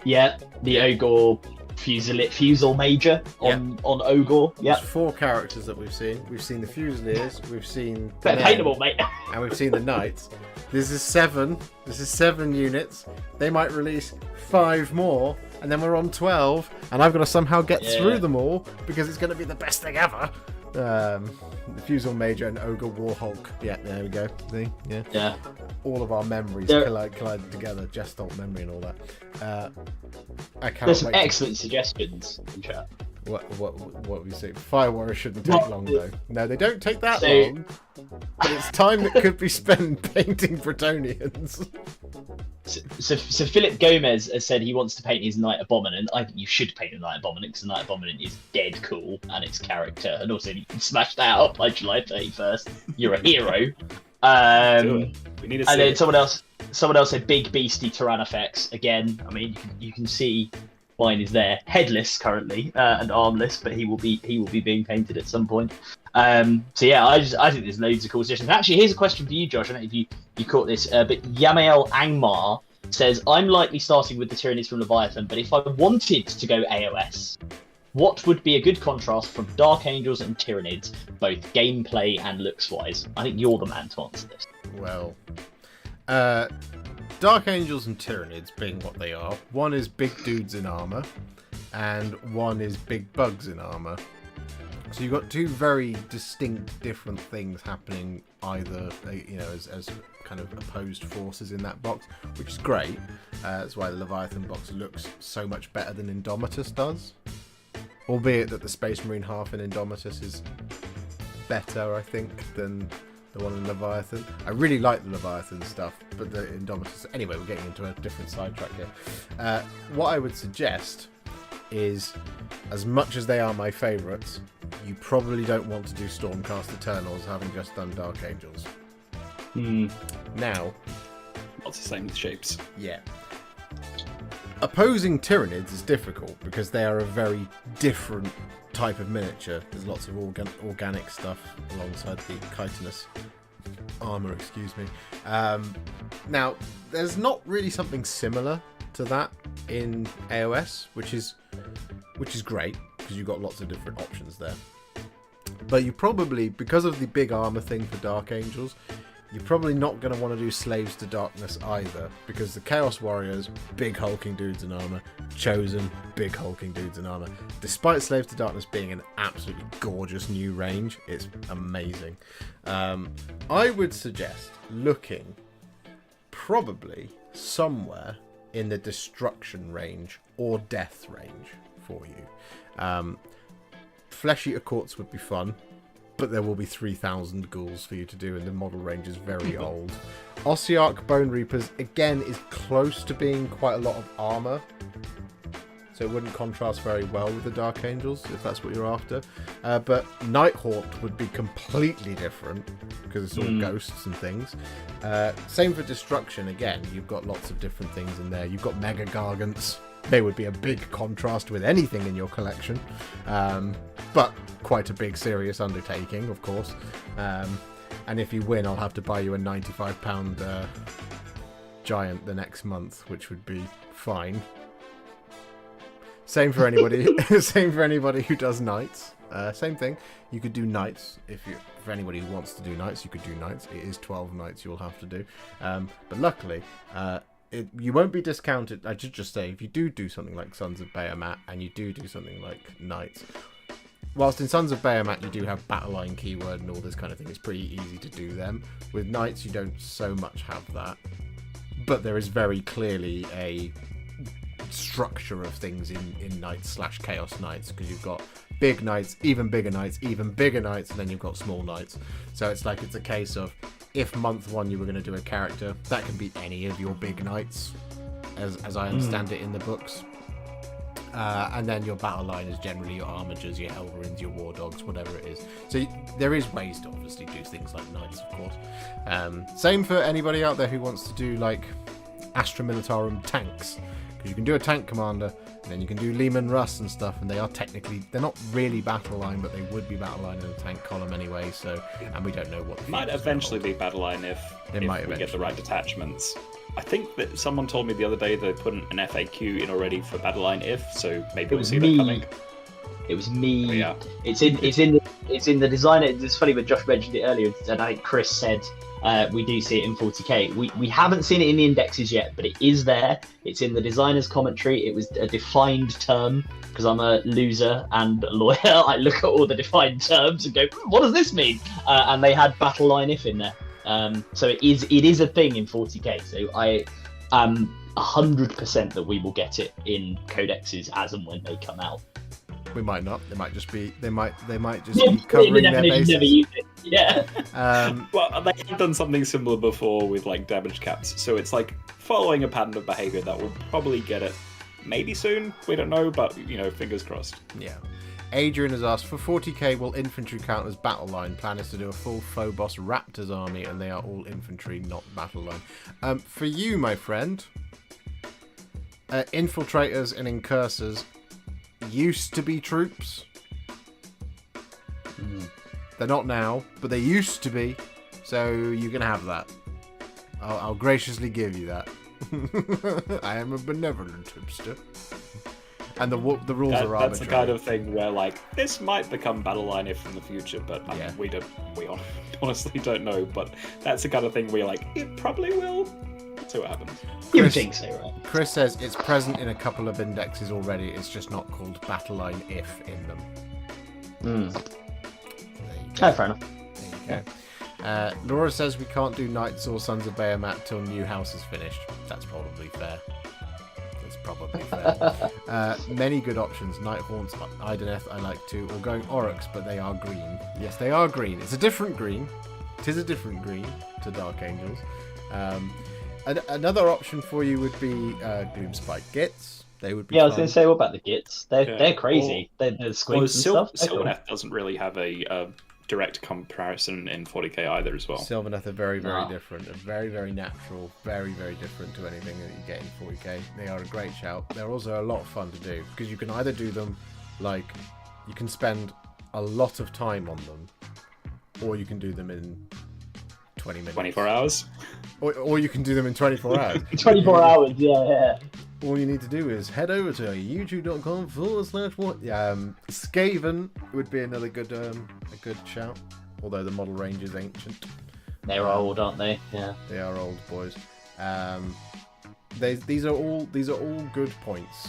Speaker 2: Yeah, the Ogre Fusel Major on Ogre. Yeah,
Speaker 1: There's 4 characters that we've seen. We've seen the Fusiliers, we've seen the
Speaker 2: better
Speaker 1: men,
Speaker 2: paint them all, mate.
Speaker 1: and we've seen the Knights. This is 7. This is 7 units. They might release 5 more, and then we're on 12. And I've got to somehow get through them all because it's going to be the best thing ever. The Fusel Major and Ogre Warhulk. Yeah, there we go. See? Yeah.
Speaker 2: Yeah.
Speaker 1: All of our memories
Speaker 2: There-
Speaker 1: collided together. Gestalt memory and all that. I can't
Speaker 2: There's some
Speaker 1: wait.
Speaker 2: excellent suggestions in chat.
Speaker 1: What we say? Fire Warriors shouldn't take
Speaker 2: Well,
Speaker 1: long though. No, they don't take that
Speaker 2: so-
Speaker 1: long. But it's time that could be spent painting Bretonnians.
Speaker 2: So Philip Gomez has said he wants to paint his Knight Abominant. I think you should paint a Knight Abominant because the Knight Abominant is dead cool and its character, and also you can smash that out by July 31st. You're a hero.
Speaker 3: Do it. We need to
Speaker 2: And
Speaker 3: see
Speaker 2: then
Speaker 3: it.
Speaker 2: someone else said Big Beastie Tyrannofex. Again, I mean you can see mine is there, headless currently and armless, but he will be being painted at some point. So yeah, I think there's loads of cool suggestions. Actually, here's a question for you, Josh. I don't know if you caught this, but Yamael Angmar says, I'm likely starting with the Tyrannies from Leviathan, but if I wanted to go AOS, what would be a good contrast from Dark Angels and Tyranids, both gameplay and looks-wise? I think you're the man to answer this.
Speaker 1: Well, Dark Angels and Tyranids being what they are, one is big dudes in armor, and one is big bugs in armor. So you've got 2 very distinct, different things happening, either as kind of opposed forces in that box, which is great. That's why the Leviathan box looks so much better than Indomitus does. Albeit that the Space Marine half in Indomitus is better, I think, than the one in Leviathan. I really like the Leviathan stuff, but the Indomitus... Anyway, we're getting into a different sidetrack here. What I would suggest is, as much as they are my favourites, you probably don't want to do Stormcast Eternals having just done Dark Angels. Now,
Speaker 3: Lots of same shapes.
Speaker 1: yeah. Opposing Tyranids is difficult because they are a very different type of miniature. There's lots of organic stuff alongside the chitinous armor, excuse me. Now, there's not really something similar to that in AOS, which is great because you've got lots of different options there. But you probably, because of the big armor thing for Dark Angels, you're probably not going to want to do Slaves to Darkness either, because the Chaos Warriors, big hulking dudes in armor, Chosen, big hulking dudes in armor. Despite Slaves to Darkness being an absolutely gorgeous new range, it's amazing. I would suggest looking probably somewhere in the Destruction range or Death range for you. Flesh Eater Courts would be fun, but there will be 3,000 ghouls for you to do, and the model range is very old. Ossiarch Bone Reapers, again, is close to being quite a lot of armor. So it wouldn't contrast very well with the Dark Angels, if that's what you're after. But Nighthawk would be completely different, because it's all ghosts and things. Same for Destruction, again, you've got lots of different things in there. You've got Mega Gargants. They would be a big contrast with anything in your collection. But quite a big, serious undertaking, of course. And if you win, I'll have to buy you a £95 giant the next month, which would be fine. Same for anybody. Same for anybody who does knights. Same thing. You could do knights for anybody who wants to do knights. You could do knights. It is 12 knights you'll have to do. But luckily, you won't be discounted. I should just say, if you do something like Sons of Bahamut and you do something like knights, whilst in Sons of Bahamut you do have Battleline keyword and all this kind of thing, it's pretty easy to do them. With knights you don't so much have that, but there is very clearly a structure of things in knights / chaos knights, because you've got big knights, even bigger knights, even bigger knights, and then you've got small knights. So it's a case of, if month 1 you were going to do a character, that can be any of your big knights, as I understand it in the books. And then your battle line is generally your armigers, your Helverins, your war dogs, whatever it is. So there is ways to obviously do things like knights, of course. Same for anybody out there who wants to do like Astra Militarum tanks, because you can do a tank commander, and then you can do Lehman Russ and stuff, and they're not really battle line, but they would be battle line in a tank column anyway. So, and we don't know what the
Speaker 3: might eventually be battle line if we get the right detachments. I think that someone told me the other day they put an FAQ in already for Battleline if, so maybe we'll see that coming.
Speaker 2: It was me.
Speaker 3: Oh, yeah.
Speaker 2: It's in the design. It's funny, but Josh mentioned it earlier, and I think Chris said we do see it in 40k. We haven't seen it in the indexes yet, but it is there. It's in the designer's commentary. It was a defined term, because I'm a loser and a lawyer. I look at all the defined terms and go, what does this mean? And they had Battleline if in there. So it is a thing in 40k. So I am 100% that we will get it in codexes as and when they come out.
Speaker 1: We might not. They might just be covering their bases.
Speaker 2: Never use it. Yeah.
Speaker 3: Well, they have done something similar before with like damage caps, so it's like following a pattern of behavior that will probably get it maybe soon. We don't know, but fingers crossed.
Speaker 1: Yeah. Adrian has asked, for 40k, will infantry count as battle line? Plan is to do a full Phobos Raptors army, and they are all infantry, not battle line. For you, my friend, infiltrators and incursors used to be troops. They're not now, but they used to be, so you can have that. I'll graciously give you that. I am a benevolent hipster. And the rules are arbitrary.
Speaker 3: That's the kind of thing where, like, this might become Battleline if in the future, but we honestly don't know. But that's the kind of thing where you're like, it probably will. Let's see what happens.
Speaker 2: You think so, right?
Speaker 1: Chris says it's present in a couple of indexes already. It's just not called Battleline if in them.
Speaker 2: Oh, fair enough.
Speaker 1: There you go. Laura says we can't do Knights or Sons of Bahamut till New House is finished. That's probably fair. Probably fair. Many good options. Nighthaunts, Ideneth I like too, or going Oryx, but they are green. Yes, they are green. It's a different green. It is a different green to Dark Angels. Another option for you would be Gloomspite Gits. They would be
Speaker 2: I was going to say, what about the Gits? They're crazy. They're squinks and stuff.
Speaker 3: Sylvaneth doesn't really have a direct comparison in 40k either as well.
Speaker 1: Sylvaneth are very, very different. They're very, very natural. Very, very different to anything that you get in 40k. They are a great shout. They're also a lot of fun to do, because you can either do them like, you can spend a lot of time on them, or you can do them in 20 minutes.
Speaker 3: 24 hours?
Speaker 1: Or you can do them in 24 hours.
Speaker 2: 24 hours, yeah.
Speaker 1: All you need to do is head over to youtube.com/what. Skaven would be another good shout. Although the model range is ancient.
Speaker 2: They're old, aren't they? Yeah.
Speaker 1: They are old boys. These are all good points.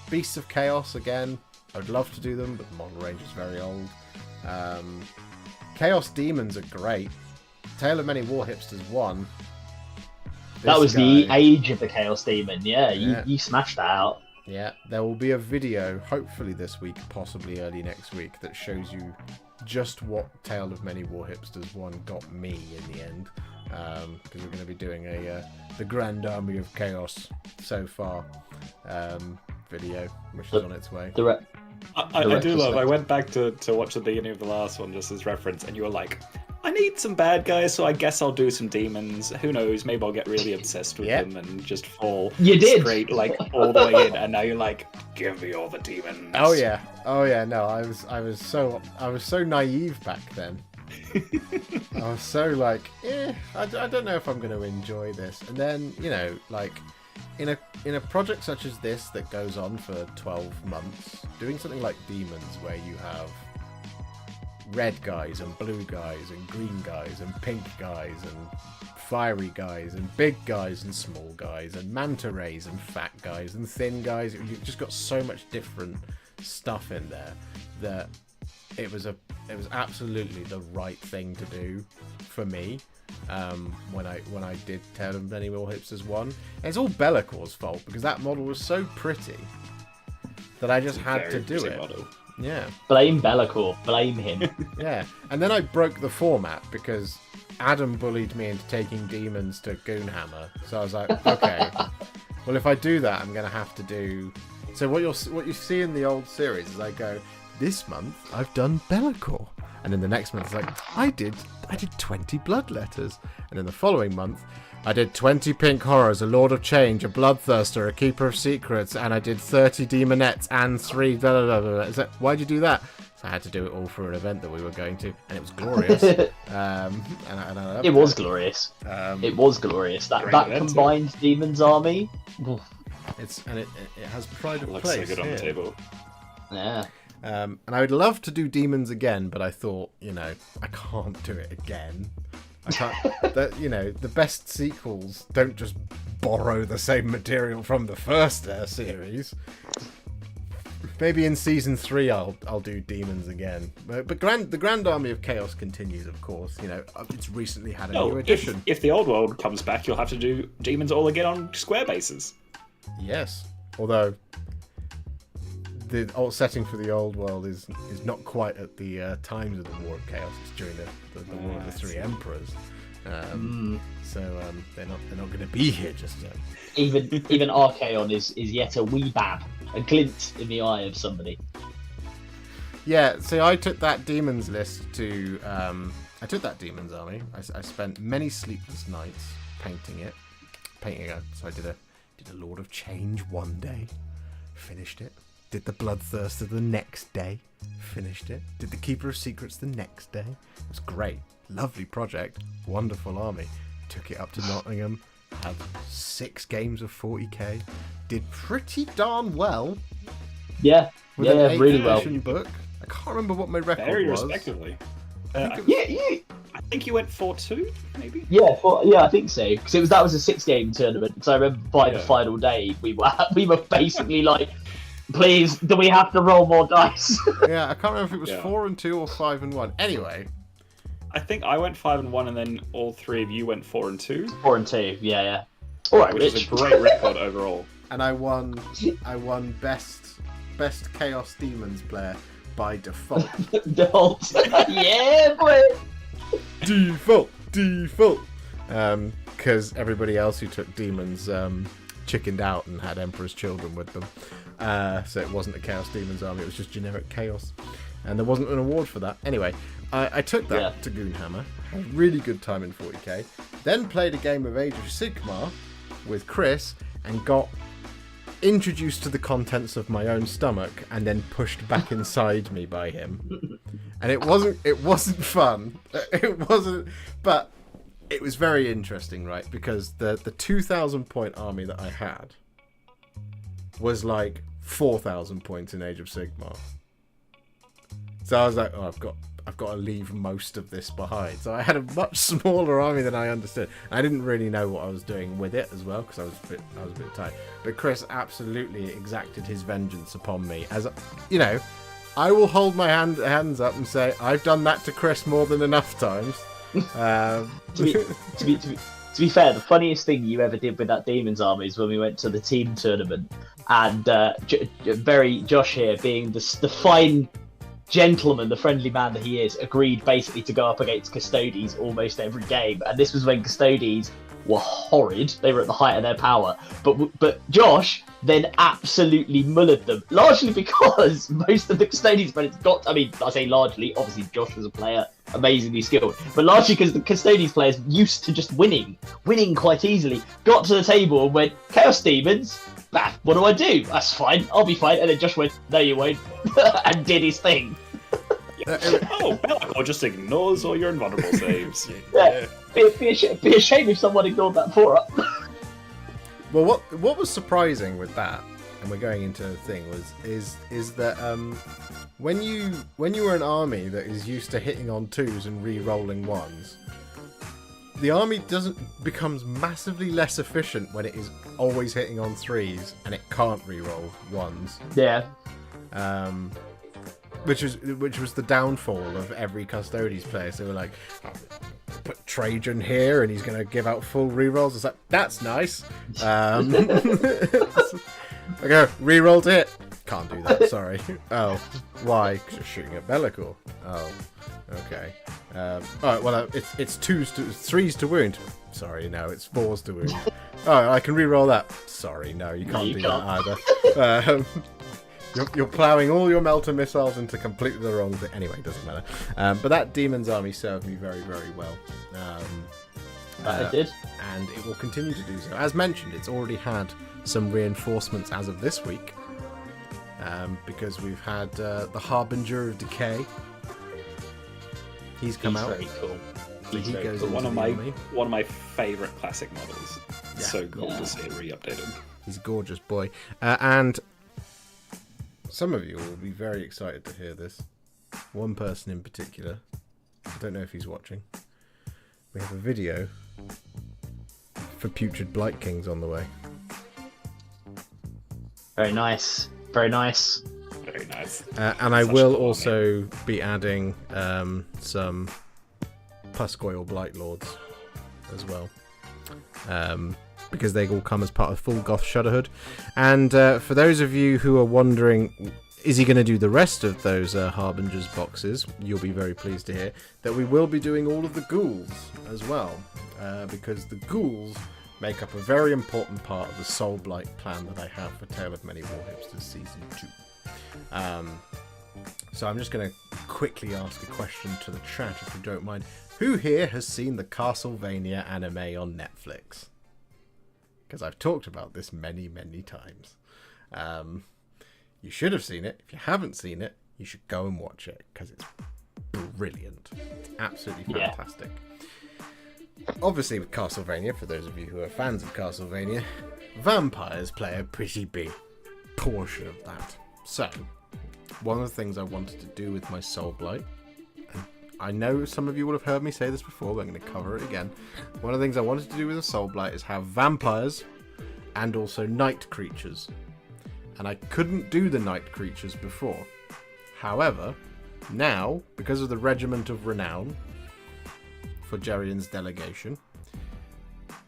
Speaker 1: Beasts of Chaos again. I'd love to do them, but the model range is very old. Chaos Demons are great. Tale of Many Warhipsters 1.
Speaker 2: That was the age of the Chaos Demon, you smashed that out.
Speaker 1: Yeah, there will be a video, hopefully this week, possibly early next week, that shows you just what Tale of Many Warhipsters 1 got me in the end. because we're going to be doing the Grand Army of Chaos so far video, which is on its way.
Speaker 3: I do love. I went back to watch the beginning of the last one just as reference, and you were like, I need some bad guys, so I guess I'll do some demons. Who knows? Maybe I'll get really obsessed with them and just fall straight like all the way in. And now you're like, give me all the demons.
Speaker 1: Oh yeah. No, I was so naive back then. I was so like, I don't know if I'm going to enjoy this. And then like in a project such as this that goes on for 12 months, doing something like demons where you have red guys and blue guys and green guys and pink guys and fiery guys and big guys and small guys and manta rays and fat guys and thin guys. You've just got so much different stuff in there that it was absolutely the right thing to do for me when I did Tale of Many Warhipsters 1. And it's all Bellacor's fault because that model was so pretty that I just had to do it. Model. Yeah.
Speaker 2: Blame Be'lakor. Blame him.
Speaker 1: Yeah. And then I broke the format because Adam bullied me into taking demons to Goonhammer. So I was like, okay, well, if I do that, I'm going to have to do... So what you see in the old series is I go, this month I've done Be'lakor. And then the next month it's like, I did 20 Bloodletters. And then the following month, I did 20 Pink Horrors, a Lord of Change, a Bloodthirster, a Keeper of Secrets, and I did 30 Demonettes and 3 blah, blah, blah, blah. Why'd you do that? So I had to do it all for an event that we were going to, and it was glorious.
Speaker 2: It was glorious. It was glorious. That combined Demons army.
Speaker 1: It has pride of
Speaker 3: looks
Speaker 1: place.
Speaker 3: So good on the table.
Speaker 2: Yeah.
Speaker 1: And I would love to do Demons again, but I thought, I can't do it again. I can't. The best sequels don't just borrow the same material from the first series. Maybe in season 3 I'll do Demons again. But the Grand Army of Chaos continues, of course. It's recently had a new edition.
Speaker 3: If the old world comes back, you'll have to do Demons all again on square bases.
Speaker 1: Yes, although the old setting for the old world is not quite at the times of the War of Chaos. It's during the War of the Three Emperors. So they're not going to be here just yet.
Speaker 2: Even Archaon is yet a wee bab, a glint in the eye of somebody.
Speaker 1: Yeah, so I took that Demons list to... I took that Demons army. I spent many sleepless nights painting it. So I did a Lord of Change one day, finished it. Did the Bloodthirster the next day, finished it. Did the Keeper of Secrets the next day. It was great. Lovely project. Wonderful army. Took it up to Nottingham. Had 6 games of 40k. Did pretty darn well.
Speaker 2: Yeah.
Speaker 1: With an 8th
Speaker 2: really well.
Speaker 1: edition book. I can't remember what my record
Speaker 3: Very
Speaker 1: was.
Speaker 3: respectively.
Speaker 2: I
Speaker 3: think you went 4-2, maybe?
Speaker 2: Yeah, I think so. Because that was a 6-game tournament. So I remember by the final day, we were basically like, please, do we have to roll more dice?
Speaker 1: Yeah, I can't remember if it was 4-2 or 5-1. Anyway.
Speaker 3: I think I went 5-1, and then all 3 of you went 4-2.
Speaker 2: 4-2, yeah. All right,
Speaker 3: which is a great record overall.
Speaker 1: And I won best Chaos Demons player by default.
Speaker 2: Default. Yeah, boy.
Speaker 1: Default. Because everybody else who took Demons chickened out and had Emperor's Children with them. So it wasn't a Chaos Demons army, it was just generic Chaos. And there wasn't an award for that. Anyway, I took that to Goonhammer. Had a really good time in 40k. Then played a game of Age of Sigmar with Chris and got introduced to the contents of my own stomach and then pushed back inside me by him. And it wasn't fun. It wasn't, but it was very interesting, right? Because the 2,000 point army that I had was like 4,000 points in Age of Sigmar. So I was like, oh, I've got to leave most of this behind. So I had a much smaller army than I understood. I didn't really know what I was doing with it as well because I was a bit tight. But Chris absolutely exacted his vengeance upon me. As I will hold my hands up and say I've done that to Chris more than enough times.
Speaker 2: To be fair, the funniest thing you ever did with that Demons army is when we went to the team tournament, and Josh here, being the fine gentleman, the friendly man that he is, agreed basically to go up against Custodes almost every game. And this was when Custodes were horrid. They were at the height of their power. But Josh then absolutely mullered them, largely because most of the Custodes players got, I mean, I say largely, obviously Josh was a player, amazingly skilled, but largely because the Custodes players used to just winning quite easily, got to the table and went, Chaos Demons, bah, what do? That's fine, I'll be fine. And then Josh went, no you won't, and did his thing.
Speaker 3: Oh, Bellicor just ignores all your invulnerable saves.
Speaker 2: Yeah. Be a shame if someone ignored that for us.
Speaker 1: Well, what was surprising with that, and we're going into the thing, is that when you were an army that is used to hitting on 2s and re-rolling 1s, the army becomes massively less efficient when it is always hitting on 3s and it can't re-roll 1s.
Speaker 2: Yeah.
Speaker 1: Which was the downfall of every Custodes player. So we're like, oh, put Trajann here and he's going to give out full rerolls. It's like, that's nice. Okay, reroll to hit. Can't do that, sorry. Oh, why? Because you're shooting at Bellicor. Oh, okay. Alright, well, it's 3s to wound. Sorry, no, it's 4s to wound. Oh, I can reroll that. Sorry, no, you can't do that either. You're ploughing all your melter missiles into completely the wrong thing. Anyway, it doesn't matter. But that Demon's Army served me very, very well.
Speaker 2: It did.
Speaker 1: And it will continue to do so. As mentioned, it's already had some reinforcements as of this week. Because we've had the Harbinger of Decay. He's come out.
Speaker 2: Very cool.
Speaker 1: He goes
Speaker 3: cool.
Speaker 1: into
Speaker 3: One of my favourite classic models.
Speaker 1: Yeah.
Speaker 3: So cool to see it re-updated.
Speaker 1: He's a gorgeous boy. And some of you will be very excited to hear this. One person in particular. I don't know if he's watching. We have a video for Putrid Blight Kings on the way.
Speaker 2: Very nice. Very nice.
Speaker 3: Very nice.
Speaker 1: And I will also be adding some Puscoil Blight Lords as well. Because they all come as part of full Goth Shudderhood. And for those of you who are wondering, is he going to do the rest of those Harbingers boxes? You'll be very pleased to hear that we will be doing all of the ghouls as well. Because the ghouls make up a very important part of the Soul Blight plan that I have for Tale of Many Warhipsters Season 2. So I'm just going to quickly ask a question to the chat, if you don't mind. Who here has seen the Castlevania anime on Netflix? Because I've talked about this many, many times. You should have seen it. If you haven't seen it, you should go and watch it, because it's brilliant. It's absolutely fantastic. Obviously, with Castlevania, for those of you who are fans of Castlevania, vampires play a pretty big portion of that. So, one of the things I wanted to do with my Soul Blight, and I know some of you will have heard me say this before, but I'm going to cover it again. One of the things I wanted to do with a Soul Blight is have vampires and also night creatures. And I couldn't do the night creatures before. However, now, because of the Regiment of Renown, for Jerian's delegation,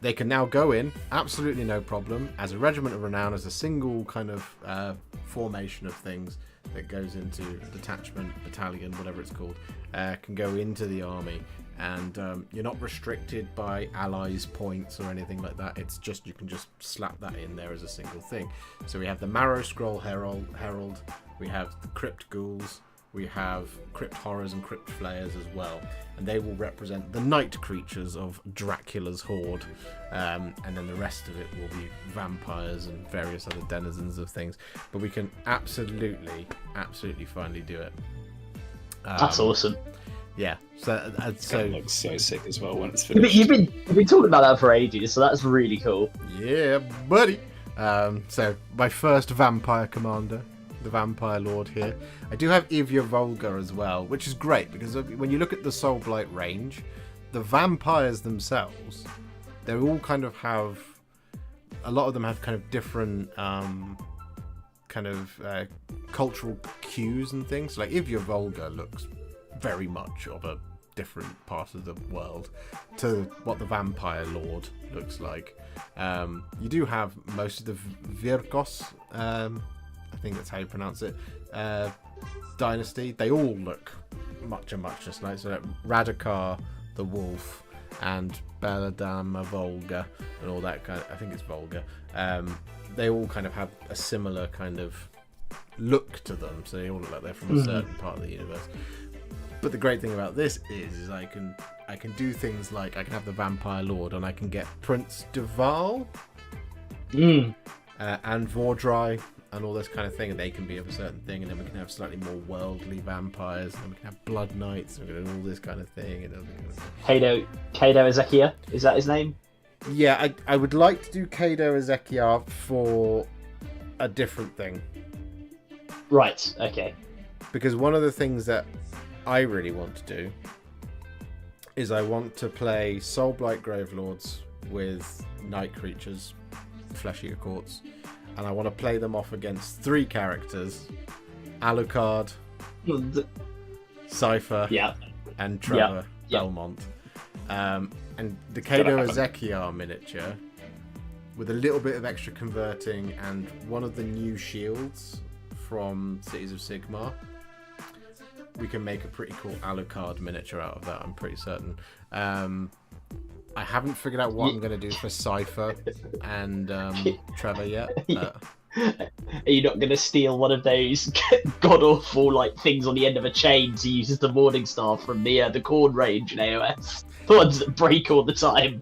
Speaker 1: they can now go in, absolutely no problem, as a Regiment of Renown, as a single kind of formation of things that goes into detachment, battalion, whatever it's called, can go into the army, and you're not restricted by allies points or anything like that. It's just, you can just slap that in there as a single thing. So we have the Marrowscroll Herald, we have the Crypt Ghouls, we have Crypt Horrors and Crypt Flayers as well, and they will represent the night creatures of Dracula's horde, and then the rest of it will be vampires and various other denizens of things. But we can absolutely finally do it.
Speaker 2: That's awesome.
Speaker 1: Yeah, so
Speaker 3: It looks so sick as well when it's finished.
Speaker 2: You've been talking about that for ages, so that's really cool.
Speaker 1: Yeah, buddy. So my first vampire commander, the Vampire Lord here. I do have Ivya Volga as well, which is great because when you look at the Soul Blight range, the vampires themselves, they all kind of have, a lot of them have kind of different cultural cues and things. Like Ivya Volga looks very much of a different part of the world to what the Vampire Lord looks like. You do have most of the Virkos, I think that's how you pronounce it, dynasty, they all look much just like, so like Radikar the wolf and Belladama Volga and all that kind of, I think it's Volga, they all kind of have a similar kind of look to them, so they all look like they're from a certain part of the universe. But the great thing about this is I can do things like I can have the Vampire Lord, and I can get Prince Duval and Vordry and all this kind of thing, and they can be of a certain thing, and then we can have slightly more worldly vampires, and we can have Blood Knights, and we can have all this kind of thing. And
Speaker 2: Kado Ezekiel, is that his name?
Speaker 1: Yeah, I would like to do Kado Ezekiel for a different thing.
Speaker 2: Right, okay.
Speaker 1: Because one of the things that I really want to do is I want to play Soulblight Gravelords with night creatures, Flesh Eater Courts, and I want to play them off against 3 characters: Alucard, Cypher, and Trevor Belmont. And the Kado Ezekiel miniature, with a little bit of extra converting and one of the new shields from Cities of Sigmar, we can make a pretty cool Alucard miniature out of that, I'm pretty certain. I haven't figured out what I'm going to do for Cypher and Trevor yet.
Speaker 2: Are you not going to steal one of those god-awful like things on the end of a chain to use as the Morningstar from the Corn range in AOS? The ones that break all the time.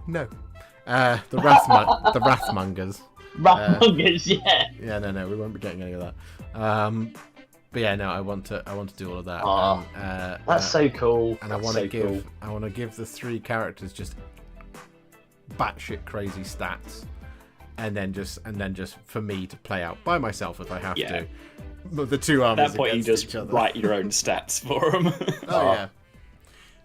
Speaker 1: No. The Wrathmongers.
Speaker 2: Wrathmongers, yeah.
Speaker 1: Yeah, no, we won't be getting any of that. But yeah, no, I want to do all of that.
Speaker 2: Oh, that's so cool.
Speaker 1: And I want to give the 3 characters just batshit crazy stats, and then just for me to play out by myself if I have to. But the 2 armies
Speaker 3: at that point, you just
Speaker 1: each other.
Speaker 3: write your own stats for them.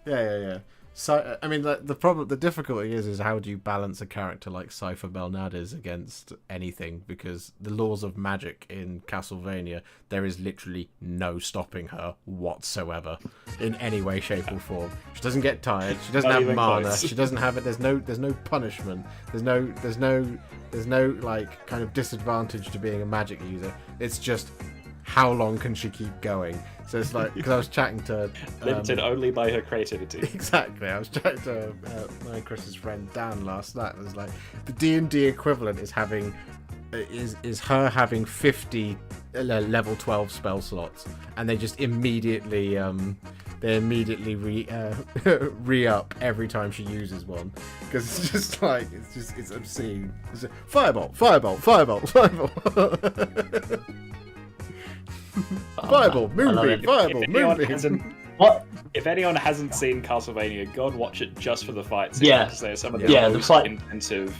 Speaker 1: Yeah. So I mean, the difficulty is how do you balance a character like Cypher Belnades against anything? Because the laws of magic in Castlevania, there is literally no stopping her whatsoever in any way, shape, or form. She doesn't get tired. She doesn't have mana.
Speaker 3: Close.
Speaker 1: She doesn't have it. There's no punishment. There's no like kind of disadvantage to being a magic user. It's just how long can she keep going? So it's like, because I was chatting to
Speaker 3: limited only by her creativity.
Speaker 1: Exactly. I was chatting to my and Chris's friend Dan last night. It was like the D&D equivalent is her having 50 level 12 spell slots, and they just immediately re-up every time she uses one, because it's just like it's obscene. It's fireball. Fireball, moonbeam, fireball, moonbeam.
Speaker 2: What?
Speaker 3: If anyone hasn't seen Castlevania, go and watch it just for the fight scenes.
Speaker 2: Yeah.
Speaker 3: Because they're some of the
Speaker 2: the
Speaker 3: most
Speaker 2: fight...
Speaker 3: intensive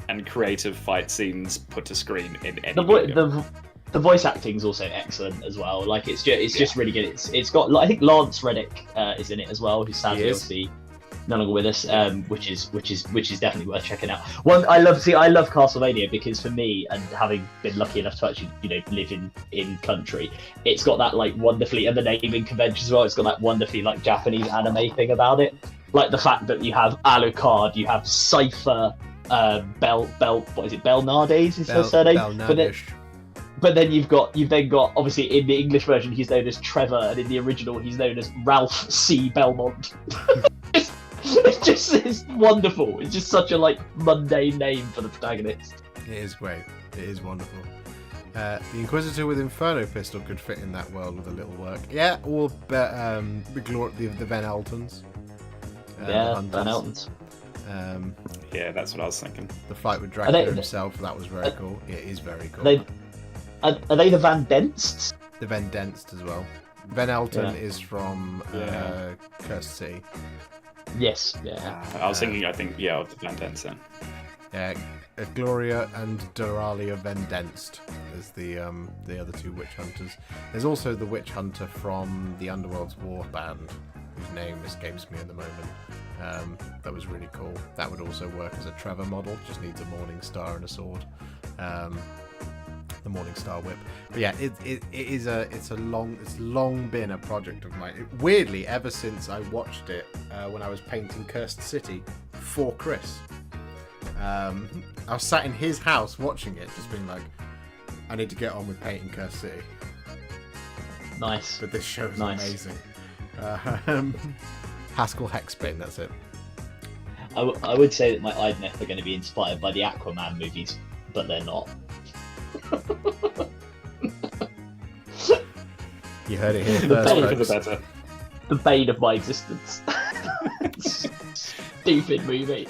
Speaker 3: and creative fight scenes put to screen in any video.
Speaker 2: The voice acting is also excellent as well. Like it's just really good. It's got, I think Lance Reddick is in it as well, who's sadly obviously no longer with us, which is definitely worth checking out. I love Castlevania because for me, and having been lucky enough to actually live in country, it's got that like wonderfully, and the naming convention as well, it's got that wonderfully like Japanese anime thing about it, like the fact that you have Alucard, you have Cypher, Belnades is her surname, but then you've got obviously in the English version he's known as Trevor, and in the original he's known as Ralph C. Belmont. It's wonderful. It's just such a like mundane name for the protagonist.
Speaker 1: It is great. It is wonderful. The Inquisitor with Inferno Pistol could fit in that world with a little work. Yeah, or the Van Eltons.
Speaker 2: Van Eltons.
Speaker 3: Yeah, that's what I was thinking.
Speaker 1: The fight with Dracula himself, that was very cool. It is very cool.
Speaker 2: Are they the Van Densts?
Speaker 1: The Van Denst as well. Van Elton is from Cursed City.
Speaker 2: Yes, yeah.
Speaker 3: I was thinking, of the Van Densen.
Speaker 1: Yeah, Gloria and Doralia Vendenst as the other 2 witch hunters. There's also the witch hunter from the Underworlds war band, whose name escapes me at the moment. That was really cool. That would also work as a Trevor model. Just needs a Morning Star and a sword. The Morning Star whip. But yeah, it's long been a project of mine. Weirdly, ever since I watched it when I was painting Cursed City for Chris. I was sat in his house watching it, just being like, I need to get on with painting Cursed City.
Speaker 2: Nice.
Speaker 1: But this show is
Speaker 2: Nice.
Speaker 1: amazing. Haskell Hexbane, that's it.
Speaker 2: I would say that my Idneth are going to be inspired by the Aquaman movies, but they're not.
Speaker 1: You heard it here
Speaker 3: For
Speaker 1: first,
Speaker 3: the
Speaker 1: folks.
Speaker 3: better.
Speaker 2: The bane of my existence. Stupid movie.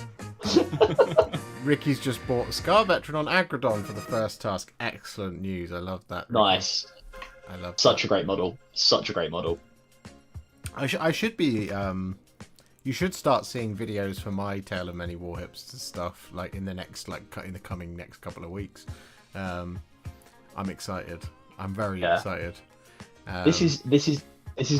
Speaker 1: Ricky's just bought Scar Veteran on Agrodon for the first task. Excellent news. I love that. Ricky.
Speaker 2: Nice.
Speaker 1: I love
Speaker 2: Such a great model. Such a great model.
Speaker 1: I should be. You should start seeing videos for my Tale of Many Warhipsters stuff, like in the coming next couple of weeks. I'm excited. I'm very excited.
Speaker 2: This is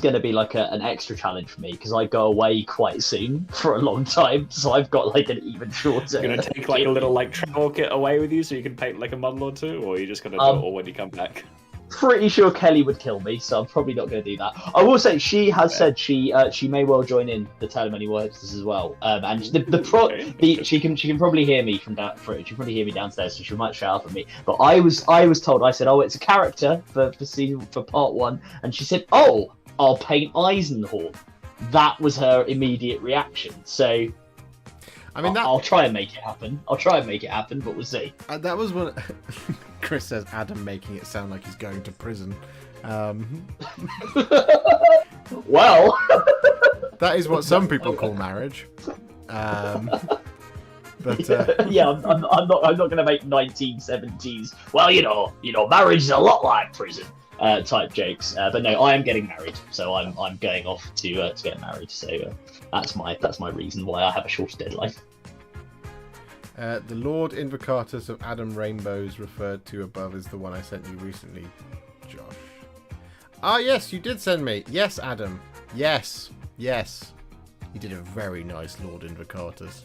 Speaker 2: going to be like an extra challenge for me because I go away quite soon for a long time, so I've got like an even shorter.
Speaker 3: You're gonna take like a little like travel kit away with you so you can paint like a model or two, or you're just gonna do it all when you come back?
Speaker 2: Pretty sure Kelly would kill me, so I'm probably not going to do that. I will say she has said she may well join in the Tale of Many Warhipsters as well. And she can probably hear me from down. She can probably hear me downstairs, so she might shout out at me. But I was told, I said, oh, it's a character for part 1, and she said, oh, I'll paint Eisenhorn. That was her immediate reaction. So.
Speaker 1: I mean,
Speaker 2: I'll try and make it happen. But we'll see.
Speaker 1: That was what Chris says. Adam making it sound like he's going to prison.
Speaker 2: Well,
Speaker 1: that is what some people call marriage. But
Speaker 2: yeah, I'm not going to make 1970s. Well, you know, marriage is a lot like prison type jokes. But no, I am getting married, so I'm going off to get married. So that's my reason why I have a shorter deadline.
Speaker 1: The Lord Invocatus of Adam Rainbows referred to above is the one I sent you recently, Josh. Ah, yes, you did send me. Yes, Adam. Yes. You did a very nice Lord Invocatus.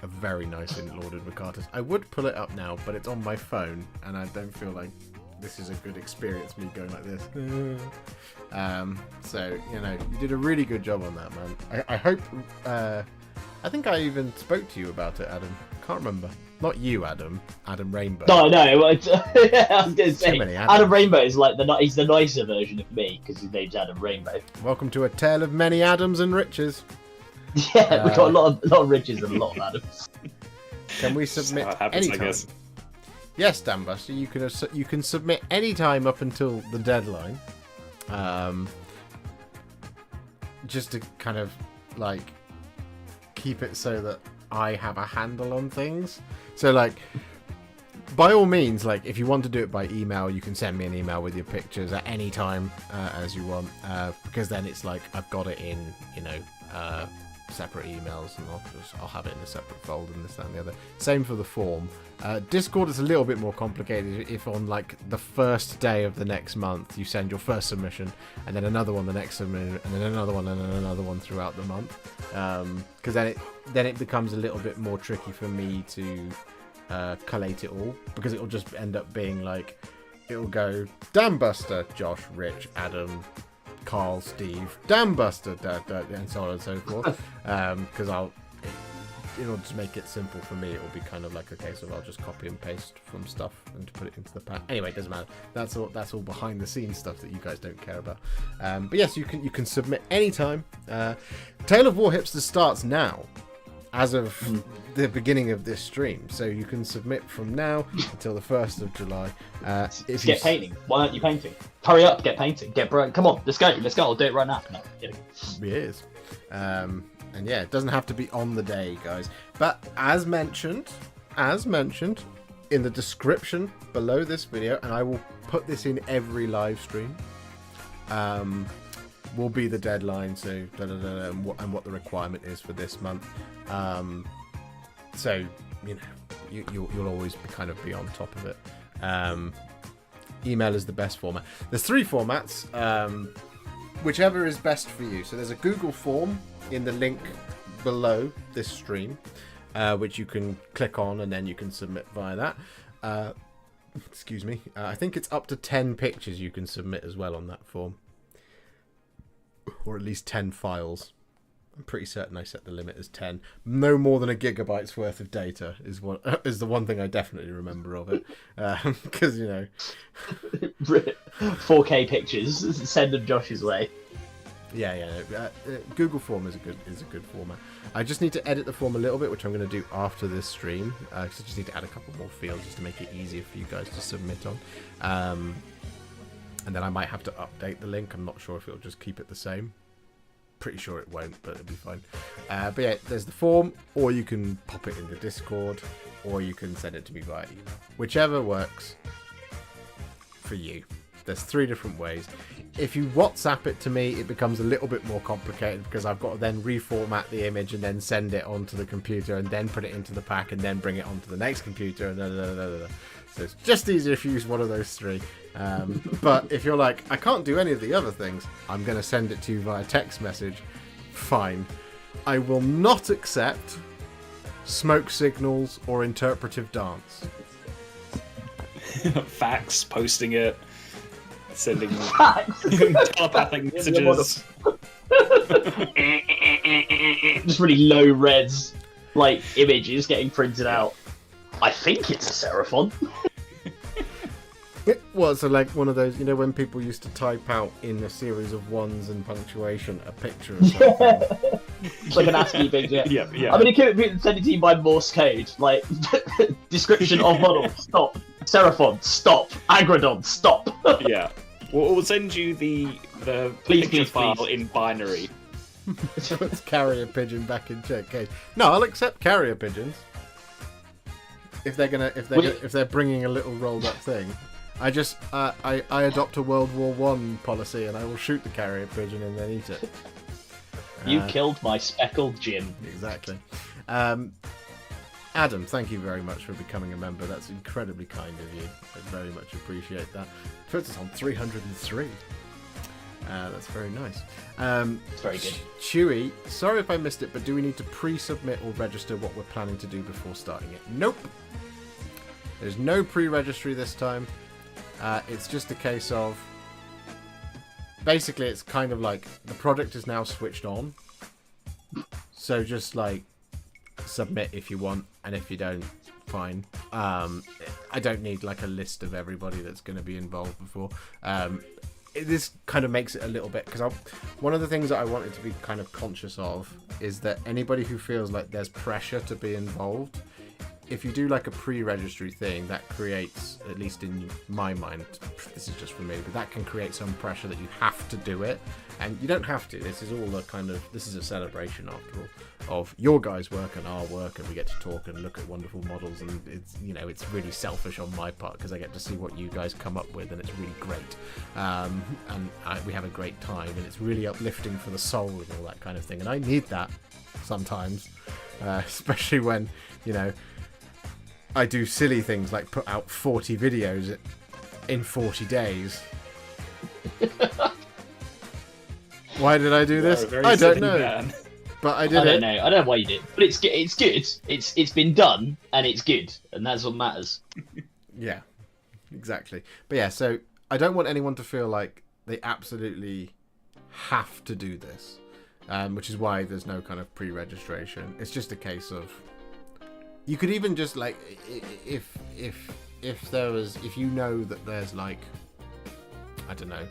Speaker 1: A very nice Lord Invocatus. I would pull it up now, but it's on my phone, and I don't feel like this is a good experience, me going like this. So, you did a really good job on that, man. I hope... I think I even spoke to you about it, Adam. Can't remember. Not you, Adam. Adam Rainbow.
Speaker 2: No. I was going to say,
Speaker 1: Adam.
Speaker 2: Adam Rainbow is like he's the nicer version of me because his name's Adam Rainbow.
Speaker 1: Welcome to a tale of many Adams and riches.
Speaker 2: Yeah, we've got a lot of riches and a lot of Adams.
Speaker 1: Can we submit
Speaker 3: happens,
Speaker 1: anytime?
Speaker 3: I guess.
Speaker 1: Yes, Dan Buster, you can submit any time up until the deadline. Just to kind of like keep it so that I have a handle on things. So like, by all means, like if you want to do it by email, you can send me an email with your pictures at any time as you want, because then it's like I've got it in separate emails, and I'll have it in a separate folder and this, that, and the other. Same for the form. Discord is a little bit more complicated. If on like the first day of the next month you send your first submission, and then another one the next submission, and then another one, and then another one throughout the month, because then it becomes a little bit more tricky for me to collate it all, because it'll just end up being like, it'll go Dan Buster, Josh, Rich, Adam, Carl, Steve, Dan Buster, and so on and so forth. Because in order to make it simple for me, it will be kind of like a case of I'll just copy and paste from stuff and put it into the pack. Anyway, it doesn't matter. That's all behind the scenes stuff that you guys don't care about. But yes, you can submit anytime. Tale of Warhipsters starts now, as of the beginning of this stream, so you can submit from now until the 1st of July.
Speaker 2: Get painting. Why aren't you painting? Hurry up, get painting. Get bright. Come on, let's go. I'll do it right now. No, kidding.
Speaker 1: It is. And yeah, it doesn't have to be on the day, guys. But as mentioned in the description below this video, and I will put this in every live stream, will be the deadline, so and what the requirement is for this month. So you'll always kind of be on top of it. Email is the best format. There's 3 formats, whichever is best for you. So there's a Google form in the link below this stream, which you can click on and then you can submit via that. Excuse me. I think it's up to 10 pictures you can submit as well on that form, or at least 10 files. I'm pretty certain I set the limit as 10. No more than a gigabyte's worth of data is the one thing I definitely remember of it. Because,
Speaker 2: 4K pictures, send them Josh's way.
Speaker 1: Yeah. Google Form is a good format. I just need to edit the form a little bit, which I'm going to do after this stream. So I just need to add a couple more fields just to make it easier for you guys to submit on. And then I might have to update the link. I'm not sure if it'll just keep it the same. Pretty sure it won't, but it'll be fine. But yeah, there's the form, or you can pop it in the Discord, or you can send it to me via email. Whichever works for you. There's 3 different ways. If you WhatsApp it to me, it becomes a little bit more complicated because I've got to then reformat the image and then send it onto the computer and then put it into the pack and then bring it onto the next computer. So it's just easier if you use one of those 3. But if you're like, I can't do any of the other things, I'm going to send it to you via text message. Fine. I will not accept smoke signals or interpretive dance.
Speaker 3: Fax, posting it, sending
Speaker 2: Facts.
Speaker 3: telepathic messages.
Speaker 2: Just really low res, like, images getting printed out. I think it's a Seraphon.
Speaker 1: Well, so like one of those, when people used to type out in a series of ones and punctuation a picture of something.
Speaker 2: It's like an ASCII picture.
Speaker 3: Yeah.
Speaker 2: I mean, it could be sent to you by Morse code, like description of model, stop. Seraphon, stop. Agrodon, stop.
Speaker 3: Yeah. We'll send you the picture file in binary.
Speaker 1: Let's carrier pigeon back in check case. No, I'll accept carrier pigeons if they're bringing a little rolled up thing. I adopt a World War One policy and I will shoot the carrier pigeon and then eat it.
Speaker 2: You killed my speckled Jim.
Speaker 1: Exactly. Adam, thank you very much for becoming a member. That's incredibly kind of you. I very much appreciate that. Puts us on 303. That's very nice.
Speaker 2: It's very good.
Speaker 1: Chewy, sorry if I missed it, but do we need to pre-submit or register what we're planning to do before starting it? Nope. There's no pre-registry this time. It's just a case of... Basically, it's kind of like the project is now switched on. So just like submit if you want, and if you don't, fine. I don't need like a list of everybody that's going to be involved before. This kind of makes it a little bit, because one of the things that I wanted to be kind of conscious of is that anybody who feels like there's pressure to be involved, if you do like a pre-registry thing, that creates, at least in my mind, this is just for me, but that can create some pressure that you have to do it. And you don't have to. This is all this is a celebration after all of your guys' work and our work, and we get to talk and look at wonderful models, and it's, it's really selfish on my part because I get to see what you guys come up with, and it's really great. We have a great time, and it's really uplifting for the soul and all that kind of thing. And I need that sometimes, especially when, I do silly things like put out 40 videos in 40 days. Why did I do this? I don't know. Man. But I did it.
Speaker 2: I don't know. I don't know why you did. But it's good. It's been done, and it's good, and that's what matters.
Speaker 1: Yeah, exactly. But yeah, so I don't want anyone to feel like they absolutely have to do this, which is why there's no kind of pre-registration. It's just a case of, you could even just like, if you know that there's like, I don't know,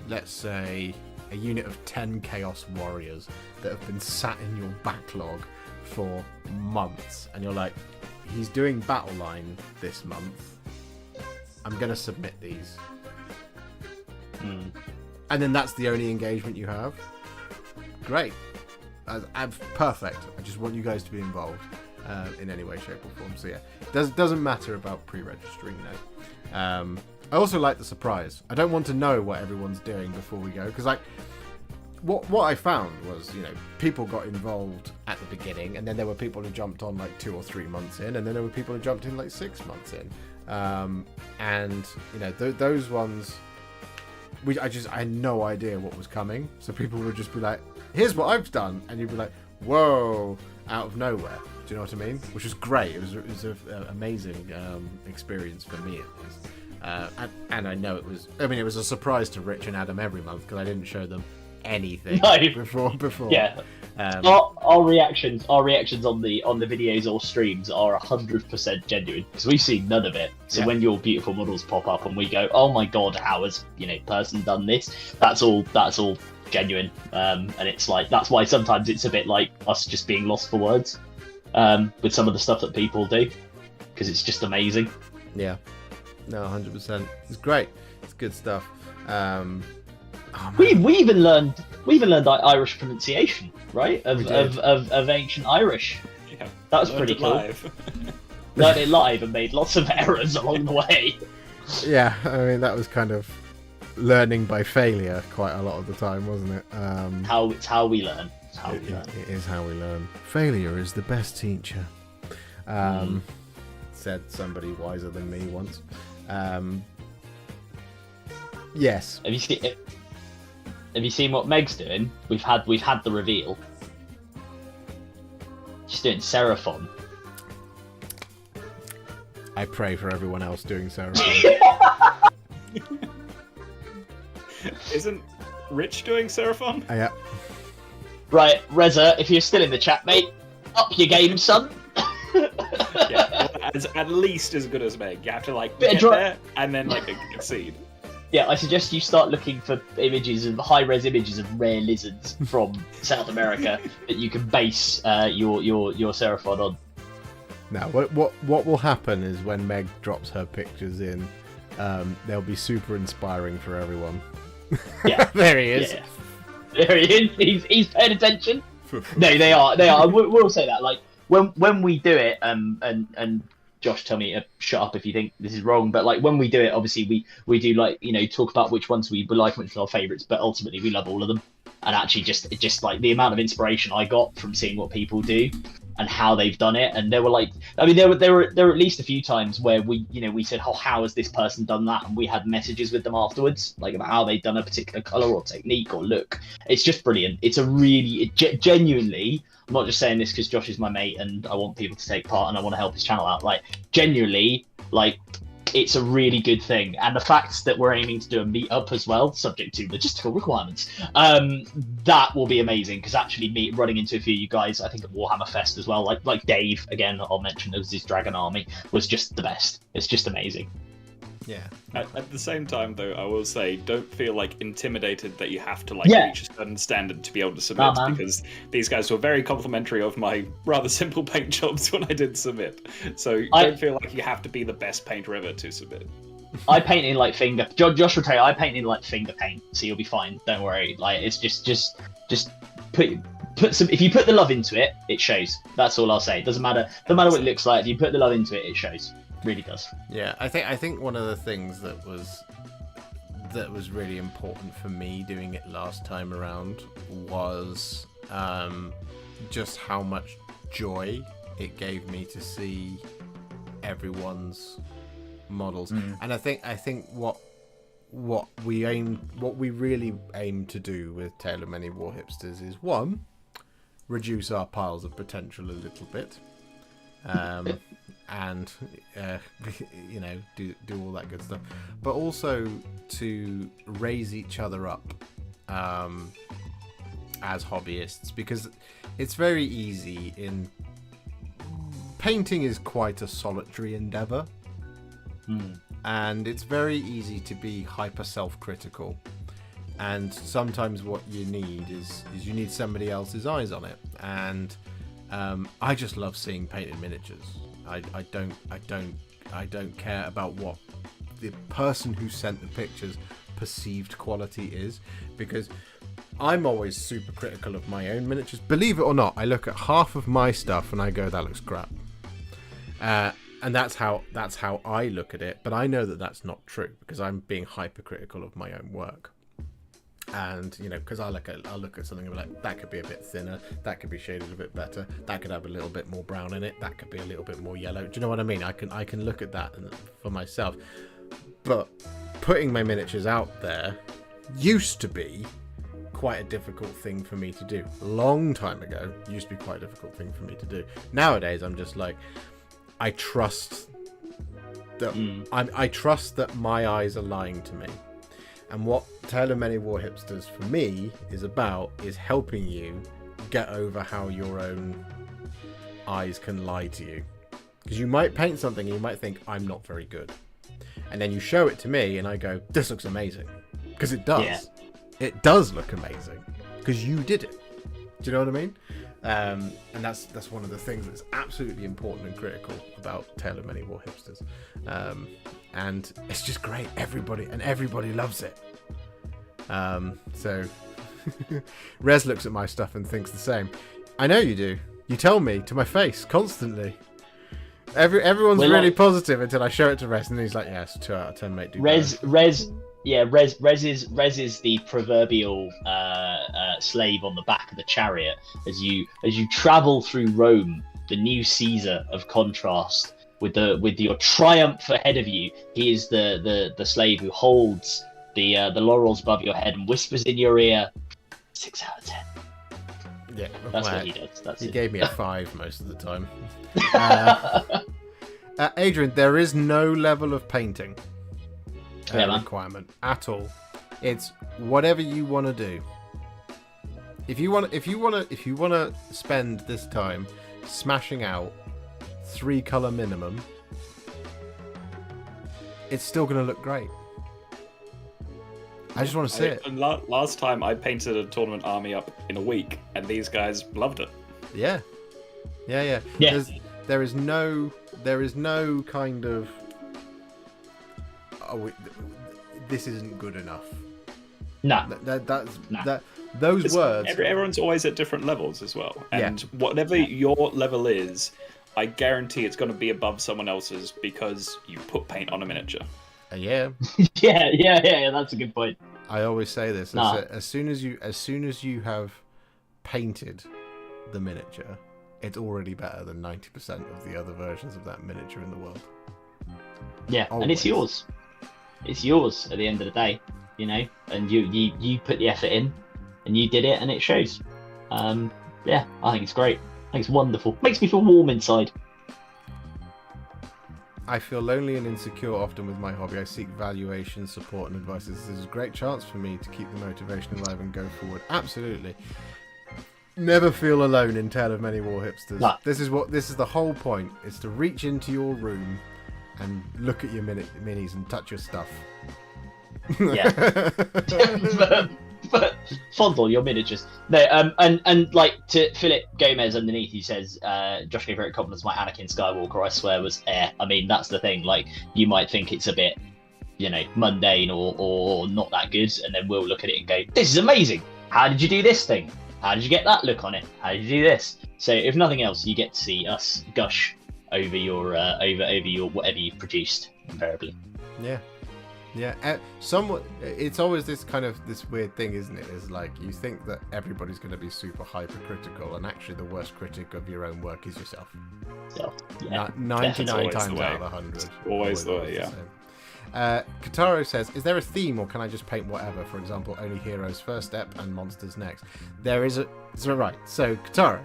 Speaker 1: let's say a unit of 10 Chaos Warriors that have been sat in your backlog for months, and you're like, he's doing Battleline this month, I'm going to submit these. And then that's the only engagement you have. Great. Perfect. I just want you guys to be involved in any way, shape or form. So yeah, doesn't matter about pre-registering now. I also like the surprise. I don't want to know what everyone's doing before we go, because like what I found was, people got involved at the beginning, and then there were people who jumped on like 2 or 3 months in, and then there were people who jumped in like 6 months in, and those ones, I had no idea what was coming, so people would just be like, here's what I've done, and you'd be like, whoa, out of nowhere. Do you know what I mean? Which was great. It was an amazing experience for me, at least. And I know it was a surprise to Rich and Adam every month, because I didn't show them anything
Speaker 2: No.
Speaker 1: before.
Speaker 2: Yeah. Our reactions on the videos or streams are 100% genuine because we've seen none of it. So when your beautiful models pop up and we go, oh my god, how has person done this? That's all genuine. And it's like that's why sometimes it's a bit like us just being lost for words with some of the stuff that people do because it's just amazing.
Speaker 1: Yeah, no, 100%. It's great. It's good stuff.
Speaker 2: We even learned Irish pronunciation, right? Of ancient Irish.
Speaker 3: Yeah,
Speaker 2: that was pretty cool. Learned it live and made lots of errors along the way.
Speaker 1: Yeah, I mean that was kind of learning by failure quite a lot of the time, wasn't it?
Speaker 2: It's how we learn.
Speaker 1: It is how we learn. Failure is the best teacher. Said somebody wiser than me once. Yes.
Speaker 2: Have you seen what Meg's doing? We've had the reveal. She's doing Seraphon.
Speaker 1: I pray for everyone else doing Seraphon.
Speaker 3: Isn't Rich doing Seraphon?
Speaker 1: Yeah.
Speaker 2: Right, Reza, if you're still in the chat, mate, up your game, son.
Speaker 3: Yeah, well, it's at least as good as Meg. You have to get there and then concede.
Speaker 2: Yeah, I suggest you start looking for high-res images of rare lizards from South America that you can base your Seraphon on.
Speaker 1: Now, what will happen is when Meg drops her pictures in, they'll be super inspiring for everyone.
Speaker 2: Yeah,
Speaker 1: there he is.
Speaker 2: Yeah. There he is. He's paying attention. No, they are. We'll say that. Like when we do it, and Josh, tell me to shut up if you think this is wrong. But when we do it, obviously we do talk about which ones we like, which are our favourites. But ultimately, we love all of them. And actually, just the amount of inspiration I got from seeing what people do and how they've done it. And there were there were at least a few times where we said, oh, how has this person done that? And we had messages with them afterwards, about how they've done a particular colour or technique or look. It's just brilliant. It's a really genuinely. I'm not just saying this because Josh is my mate and I want people to take part and I want to help his channel out. Genuinely, it's a really good thing. And the fact that we're aiming to do a meetup as well, subject to logistical requirements, that will be amazing because actually running into a few of you guys, I think at Warhammer Fest as well, like Dave, again, I'll mention as his Dragon Army, was just the best. It's just amazing.
Speaker 1: Yeah.
Speaker 3: At the same time, though, I will say, don't feel intimidated that you have to reach a certain standard to be able to submit, because these guys were very complimentary of my rather simple paint jobs when I did submit. So don't feel like you have to be the best painter ever to submit.
Speaker 2: I paint in finger. Josh will tell you, I paint in finger paint, so you'll be fine. Don't worry. It's just put some. If you put the love into it, it shows. That's all I'll say. It doesn't matter. No matter what it looks like. If you put the love into it, it shows. Really does.
Speaker 1: Yeah, I think one of the things that was really important for me doing it last time around was just how much joy it gave me to see everyone's models. And I think what we really aim to do with Tale of Many Warhipsters is, one, reduce our piles of potential a little bit. And do all that good stuff, but also to raise each other up as hobbyists, because it's very easy painting is quite a solitary endeavor, and it's very easy to be hyper self-critical, and sometimes what you need is you need somebody else's eyes on it. And I just love seeing painted miniatures. I don't care about what the person who sent the pictures perceived quality is, because I'm always super critical of my own miniatures. Believe it or not, I look at half of my stuff and I go, that looks crap. And that's how I look at it. But I know that that's not true, because I'm being hypercritical of my own work. And because I'll look at something and be like, that could be a bit thinner, that could be shaded a bit better, that could have a little bit more brown in it, that could be a little bit more yellow. Do you know what I mean? I can look at that for myself. But putting my miniatures out there used to be quite a difficult thing for me to do. A long time ago, it used to be quite a difficult thing for me to do. Nowadays, I'm just like, I trust that I trust that my eyes are lying to me. And what Tale of Many Warhipsters for me is about is helping you get over how your own eyes can lie to you. Because you might paint something and you might think, I'm not very good. And then you show it to me and I go, this looks amazing. Because it does.
Speaker 2: Yeah.
Speaker 1: It does look amazing. Because you did it. Do you know what I mean? And that's one of the things that's absolutely important and critical about Tale of Many Warhipsters. And it's just great. Everybody loves it. So Rez looks at my stuff and thinks the same. I know you do. You tell me to my face constantly. Everyone's really positive until I show it to Rez, and he's like, "Yes, 2 out of 10, mate."
Speaker 2: Rez is the proverbial slave on the back of the chariot as you travel through Rome, the new Caesar of contrast, with your triumph ahead of you. He is the slave who holds the laurels above your head and whispers in your ear, 6 out of 10.
Speaker 1: Yeah,
Speaker 2: that's what he does.
Speaker 1: He gave me a 5 most of the time. Adrian, there is no level of painting requirement at all. It's whatever you want to do. If you want to spend this time smashing out 3 color minimum, it's still going to look great. I just want to see it.
Speaker 3: And last time I painted a tournament army up in a week, and these guys loved it.
Speaker 1: Yeah. There is no kind of this isn't good enough.
Speaker 2: No.
Speaker 1: Those words.
Speaker 3: Everyone's always at different levels as well, and whatever your level is, I guarantee it's going to be above someone else's because you put paint on a miniature.
Speaker 1: Yeah.
Speaker 2: yeah. That's a good point.
Speaker 1: I always say this: as soon as you have painted the miniature, it's already better than 90% of the other versions of that miniature in the world.
Speaker 2: Yeah, always. And it's yours. It's yours at the end of the day, you know. And you put the effort in, and you did it, and it shows. Yeah, I think it's great. I think it's wonderful. Makes me feel warm inside.
Speaker 1: I feel lonely and insecure often with my hobby. I seek valuation, support, and advice. This is a great chance for me to keep the motivation alive and go forward. Absolutely. Never feel alone in Tale of Many Warhipsters. No. This is the whole point. Is to reach into your room and look at your minis and touch your stuff.
Speaker 2: Yeah. But fondle your miniatures. No, and like to Philip Gomez underneath, he says, Josh gave very compliments my Anakin Skywalker, I swear, was air. I mean, that's the thing. Like, you might think it's a bit, you know, mundane or not that good, and then we'll look at it and go, this is amazing. How did you do this thing? How did you get that look on it? How did you do this? So, if nothing else, you get to see us gush over your over your whatever you've produced, invariably.
Speaker 1: Yeah, somewhat. It's always this weird thing, isn't it? Is like you think that everybody's going to be super hypercritical, and actually the worst critic of your own work is yourself.
Speaker 2: Yeah,
Speaker 1: 99 times out of 100.
Speaker 3: Always the way, yeah.
Speaker 1: Kataro says, is there a theme, or can I just paint whatever? For example, only heroes first step and monsters next. There is a... So, right, so Kataro,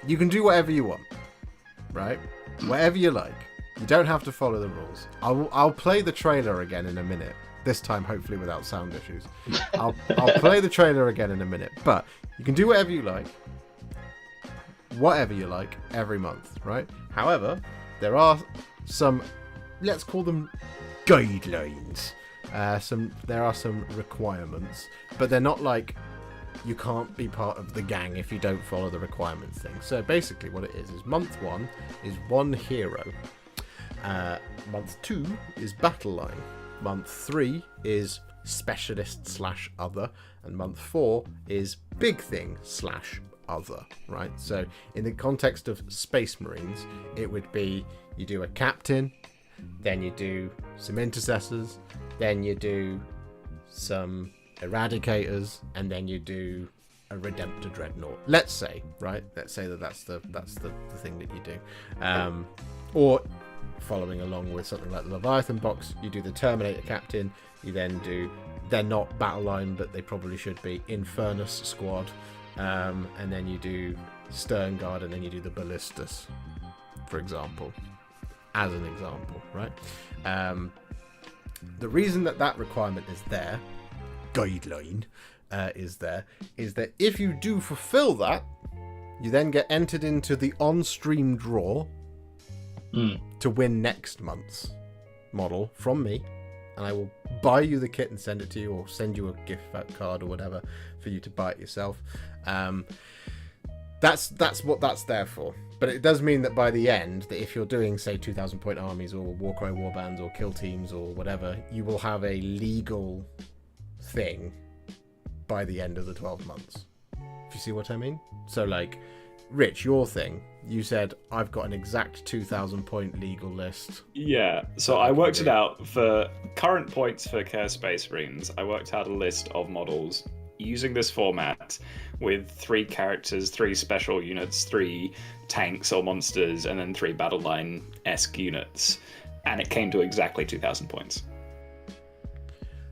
Speaker 1: you can do whatever you want, right? Whatever you like. You don't have to follow the rules. I'll play the trailer again in a minute. This time, hopefully, without sound issues. I'll play the trailer again in a minute. But you can do whatever you like, every month, right? However, there are some, let's call them guidelines. There are some requirements, but they're not like you can't be part of the gang if you don't follow the requirements thing. So basically, what it is month 1 is 1 hero. Month 2 is Battleline. Month 3 is Specialist / Other, and month 4 is Big Thing / Other. Right. So in the context of Space Marines, it would be you do a captain, then you do some intercessors, then you do some eradicators, and then you do a Redemptor Dreadnought. Let's say, right? Let's say that's the thing that you do, or following along with something like the Leviathan box, you do the Terminator Captain, you then do, they're not Battleline, but they probably should be, Infernus Squad, and then you do Stern Guard, and then you do the Ballistas, for example, as an example, right? The reason that requirement is there, guideline is there, is that if you do fulfill that, you then get entered into the on-stream draw to win next month's model from me, and I will buy you the kit and send it to you, or send you a gift card or whatever for you to buy it yourself. That's what that's there for. But it does mean that by the end, that if you're doing, say, 2,000 point armies or Warcry warbands or kill teams or whatever, you will have a legal thing by the end of the 12 months. If you see what I mean? So, like, Rich, your thing, you said, I've got an exact 2,000 point legal list.
Speaker 3: Yeah, so I worked it out for current points for Chaos Space Marines. I worked out a list of models using this format with 3 characters, 3 special units, 3 tanks or monsters, and then 3 Battleline-esque units. And it came to exactly 2,000 points.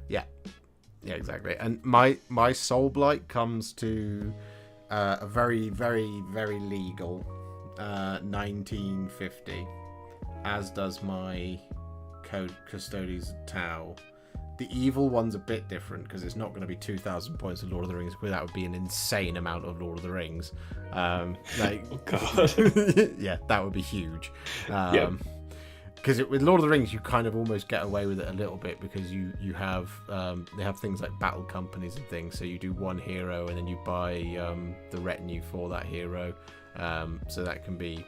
Speaker 1: Yeah, exactly. And my Soul Blight comes to a very, very, very legal 1950, as does my Custodes Tau. The evil one's a bit different because it's not going to be 2,000 points of Lord of the Rings, because that would be an insane amount of Lord of the Rings. Like,
Speaker 3: oh god,
Speaker 1: yeah, that would be huge.
Speaker 3: Yep.
Speaker 1: Because with Lord of the Rings, you kind of almost get away with it a little bit, because you have they have things like battle companies and things. So you do one hero and then you buy the retinue for that hero. So that can be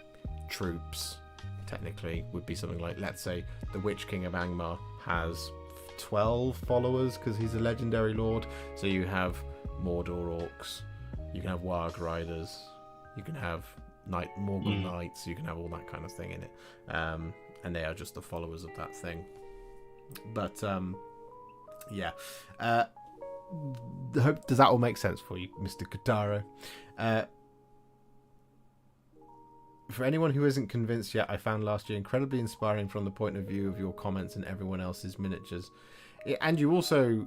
Speaker 1: troops. Technically, would be something like, let's say, the Witch King of Angmar has 12 followers because he's a legendary lord. So you have Mordor orcs, you can have Warg riders, you can have Morgul knights, you can have all that kind of thing in it. And they are just the followers of that thing. But yeah, does that all make sense for you, Mr. Kataro? For anyone who isn't convinced yet, I found last year incredibly inspiring from the point of view of your comments and everyone else's miniatures. And you also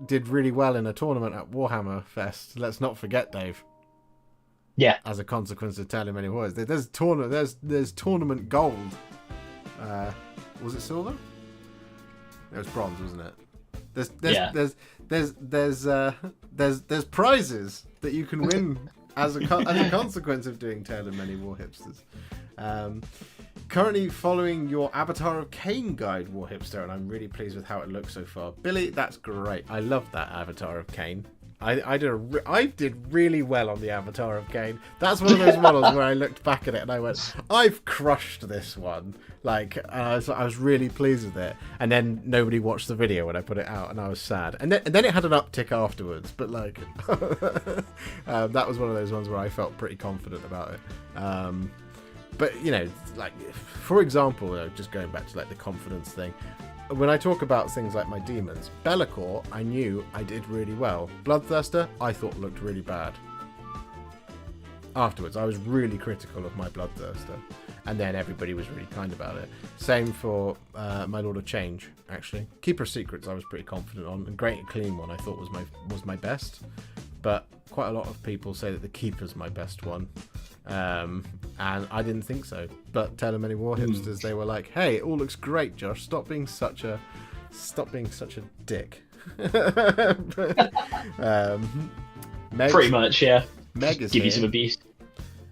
Speaker 1: did really well in a tournament at Warhammer Fest. Let's not forget, Dave.
Speaker 2: Yeah.
Speaker 1: As a consequence of Tale of Many Warhipsters, there's tournament gold. Was it silver? It was bronze, wasn't it? There's prizes that you can win as a consequence of doing Tale of Many Warhipsters. Currently following your Avatar of Cain guide, Warhipster, and I'm really pleased with how it looks so far. Billy, that's great. I love that Avatar of Cain. I did really well on the Avatar of Cain. That's one of those models where I looked back at it and I went, I've crushed this one. Like, I was really pleased with it. And then nobody watched the video when I put it out, and I was sad. And then it had an uptick afterwards. But like, that was one of those ones where I felt pretty confident about it. But you know, like, for example, just going back to like the confidence thing. When I talk about things like my demons, Be'lakor, I knew I did really well. Bloodthirster, I thought looked really bad. Afterwards, I was really critical of my Bloodthirster, and then everybody was really kind about it. Same for my Lord of Change, actually. Keeper of Secrets, I was pretty confident on, and Great and Clean one, I thought was my best. But quite a lot of people say that the Keeper's my best one. And I didn't think so. But Tale of Many Warhipsters, they were like, "Hey, it all looks great, Josh. Stop being such a dick."
Speaker 2: Pretty much, yeah.
Speaker 1: Meg is
Speaker 2: give
Speaker 1: here.
Speaker 2: you some abuse.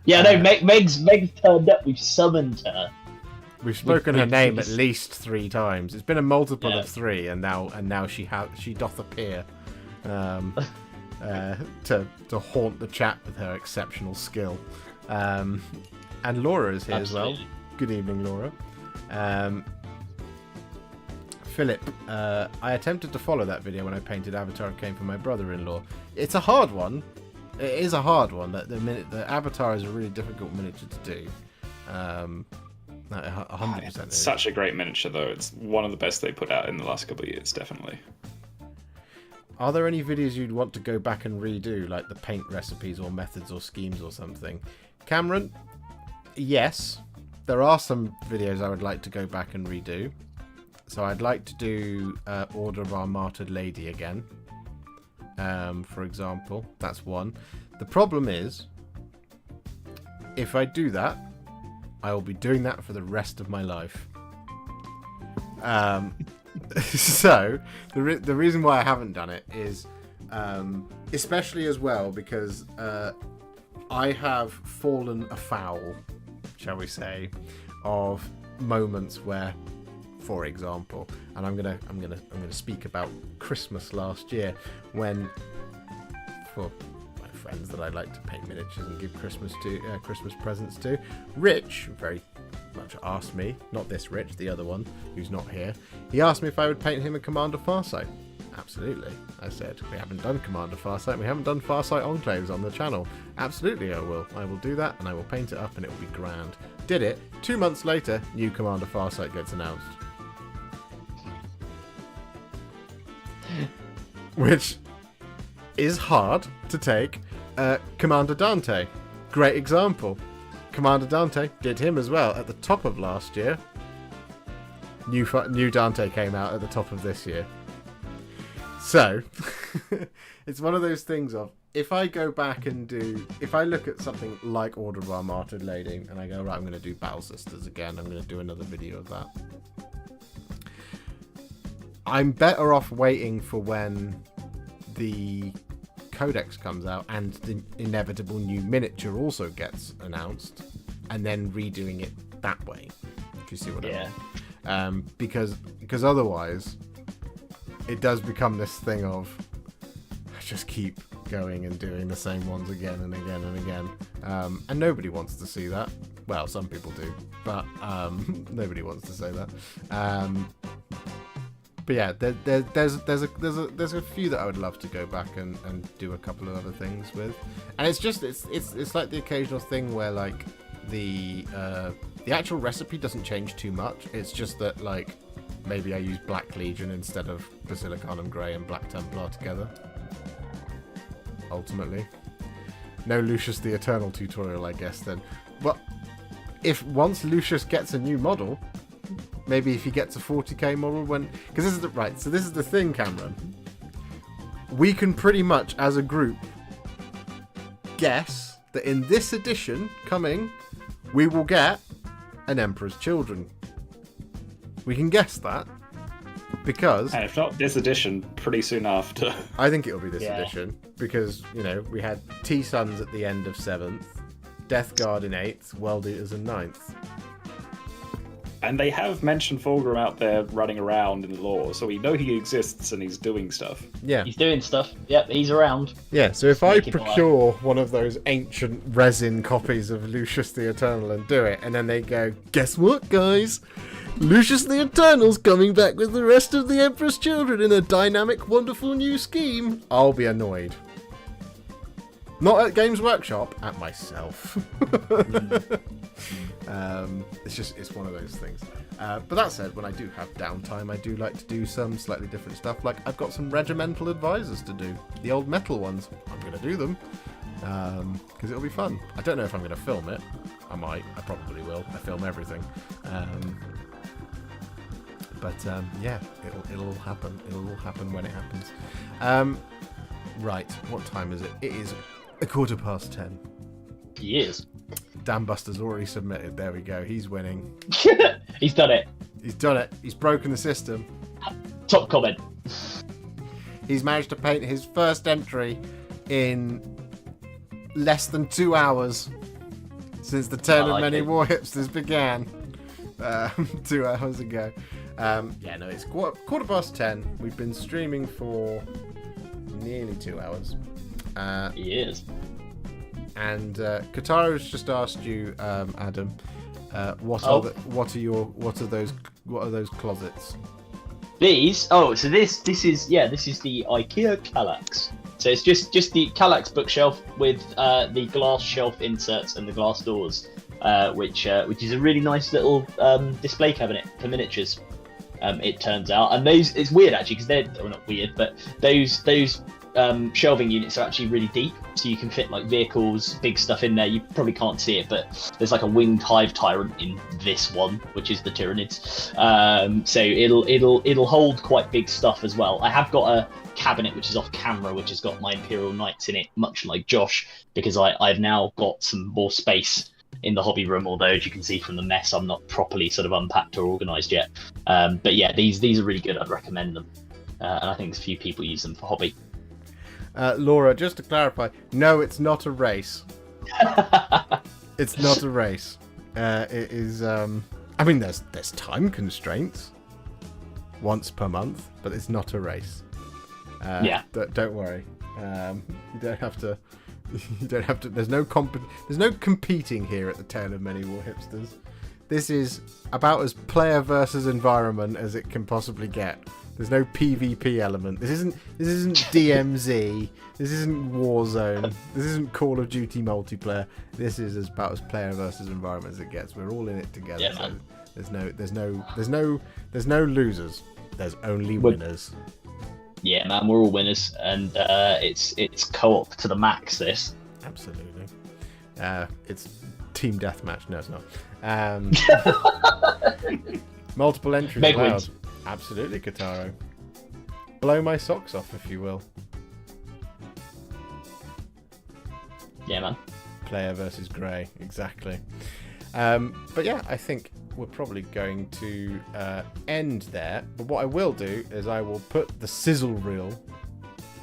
Speaker 2: Yeah, no, Meg's turned up. We've summoned her.
Speaker 1: We've spoken her name at least 3 times. It's been a multiple
Speaker 2: Yeah.
Speaker 1: of 3, and now she doth appear. To haunt the chat with her exceptional skill. And Laura is here
Speaker 2: Absolutely.
Speaker 1: as well. Good evening, Laura. Philip, I attempted to follow that video when I painted Avatar of Cain for my brother-in-law. It's a hard one. It is a hard one. The Avatar is a really difficult miniature to do. 100%.
Speaker 3: It's such a great miniature, though. It's one of the best they put out in the last couple of years, definitely.
Speaker 1: Are there any videos you'd want to go back and redo, like the paint recipes or methods or schemes or something? Cameron, yes. There are some videos I would like to go back and redo. So I'd like to do Order of Our Martyred Lady again. For example, that's one. The problem is, if I do that, I will be doing that for the rest of my life. So the reason why I haven't done it is, especially as well because I have fallen afoul, shall we say, of moments where, for example, and I'm gonna speak about Christmas last year when, for my friends that I like to paint miniatures and give Christmas presents to, Rich very much asked me, not this Rich, the other one who's not here, he asked me if I would paint him a Commander Farsight. Absolutely, I said. We haven't done Commander Farsight, we haven't done Farsight Enclaves on the channel. Absolutely I will. I will do that and I will paint it up and it will be grand. Did it. 2 months later, new Commander Farsight gets announced. Which is hard to take. Commander Dante, great example. Commander Dante, did him as well at the top of last year. New Dante came out at the top of this year. So, it's one of those things of, if I go back and if I look at something like Order of our Martyred Lady, and I go, right, I'm going to do Battle Sisters again, I'm going to do another video of that. I'm better off waiting for when the Codex comes out and the inevitable new miniature also gets announced, and then redoing it that way. If you see what I mean? Because otherwise, it does become this thing of I just keep going and doing the same ones again and again and again, and nobody wants to see that. Well, some people do, but nobody wants to say that. But yeah, there's a few that I would love to go back and do a couple of other things with, and it's like the occasional thing where like the actual recipe doesn't change too much. It's just that like maybe I use Black Legion instead of Basilicanum Grey and Black Templar together. Ultimately, no Lucius the Eternal tutorial, I guess. Then, but if once Lucius gets a new model. Maybe if he gets a 40k model because this is this is the thing, Cameron. We can pretty much, as a group, guess that in this edition coming, we will get an Emperor's Children. We can guess that because,
Speaker 3: and if not this edition, pretty soon after.
Speaker 1: I think it'll be this edition because we had T-Suns at the end of 7th, Death Guard in 8th, World Eaters in 9th.
Speaker 3: And they have mentioned Fulgrim out there running around in the lore, so we know he exists and he's doing stuff.
Speaker 2: Yeah. He's doing stuff. Yep, he's around.
Speaker 1: Yeah, so if I procure one of those ancient resin copies of Lucius the Eternal and do it, and then they go, guess what, guys? Lucius the Eternal's coming back with the rest of the Emperor's Children in a dynamic, wonderful new scheme, I'll be annoyed. Not at Games Workshop, at myself. It's one of those things. But that said, when I do have downtime, I do like to do some slightly different stuff. Like I've got some regimental advisors to do, the old metal ones. I'm going to do them because it'll be fun. I don't know if I'm going to film it. I might. I probably will. I film everything. But yeah, it'll happen. It'll all happen when it happens. Right, what time is it? It is 10:15.
Speaker 2: He is.
Speaker 1: Dan Buster's already submitted. There we go. He's winning.
Speaker 2: He's done it.
Speaker 1: He's done it. He's broken the system.
Speaker 2: Top comment.
Speaker 1: He's managed to paint his first entry in less than 2 hours since the Tale of Many Warhipsters began 2 hours ago. Yeah, no, it's 10:15. We've been streaming for nearly 2 hours.
Speaker 2: He is.
Speaker 1: And Kataro's just asked you, Adam, what are those closets?
Speaker 2: These? Oh, so this is the IKEA Kallax. So it's just the Kallax bookshelf with the glass shelf inserts and the glass doors, which is a really nice little display cabinet for miniatures. It turns out, and those, it's weird actually because they're not weird, but those shelving units are actually really deep, so you can fit like vehicles, big stuff in there. You probably can't see it, but there's like a winged hive tyrant in this one, which is the Tyranids. So it'll hold quite big stuff as well. I have got a cabinet which is off camera, which has got my Imperial Knights in it, much like Josh, because I've now got some more space in the hobby room, although as you can see from the mess, I'm not properly sort of unpacked or organised yet. But yeah, these are really good. I'd recommend them, and I think there's a few people use them for hobby.
Speaker 1: Laura, just to clarify, no, it's not a race. It's not a race. It is. I mean, there's time constraints. Once per month, but it's not a race. Don't worry. You don't have to. You don't have to. There's no competing here at the Tale of Many Warhipsters. This is about as player versus environment as it can possibly get. There's no PvP element. This isn't DMZ. This isn't Warzone. This isn't Call of Duty multiplayer. This is about as player versus environment as it gets. We're all in it together.
Speaker 2: Yeah,
Speaker 1: so there's no losers. There's only winners.
Speaker 2: Yeah, man, we're all winners, and it's co-op to the max. This
Speaker 1: absolutely. It's team deathmatch. No, it's not. Multiple entries
Speaker 2: Meg
Speaker 1: allowed.
Speaker 2: wins.
Speaker 1: Absolutely, Kataro. Blow my socks off, if you will.
Speaker 2: Yeah, man.
Speaker 1: Player versus Grey, exactly. But yeah, I think we're probably going to end there. But what I will do is I will put the sizzle reel.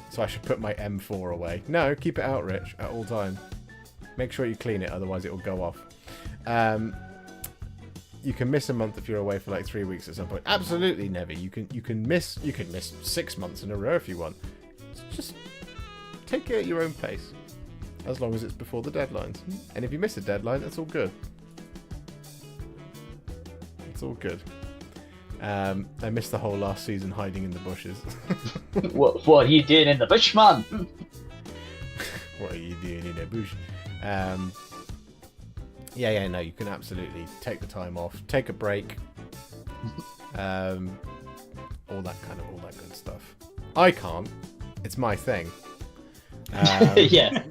Speaker 1: So I should put my M4 away. No, keep it out, Rich, at all time. Make sure you clean it, otherwise it will go off. You can miss a month if you're away for like 3 weeks at some point. Absolutely, Nevi. You can miss 6 months in a row if you want. Just take it at your own pace, as long as it's before the deadlines. And if you miss a deadline, that's all good. It's all good. I missed the whole last season hiding in the bushes.
Speaker 2: What are you doing in the bush, man?
Speaker 1: What are you doing in the bush? Yeah, no, you can absolutely take the time off, take a break, all that good stuff. I can't. It's my thing.
Speaker 2: Yeah.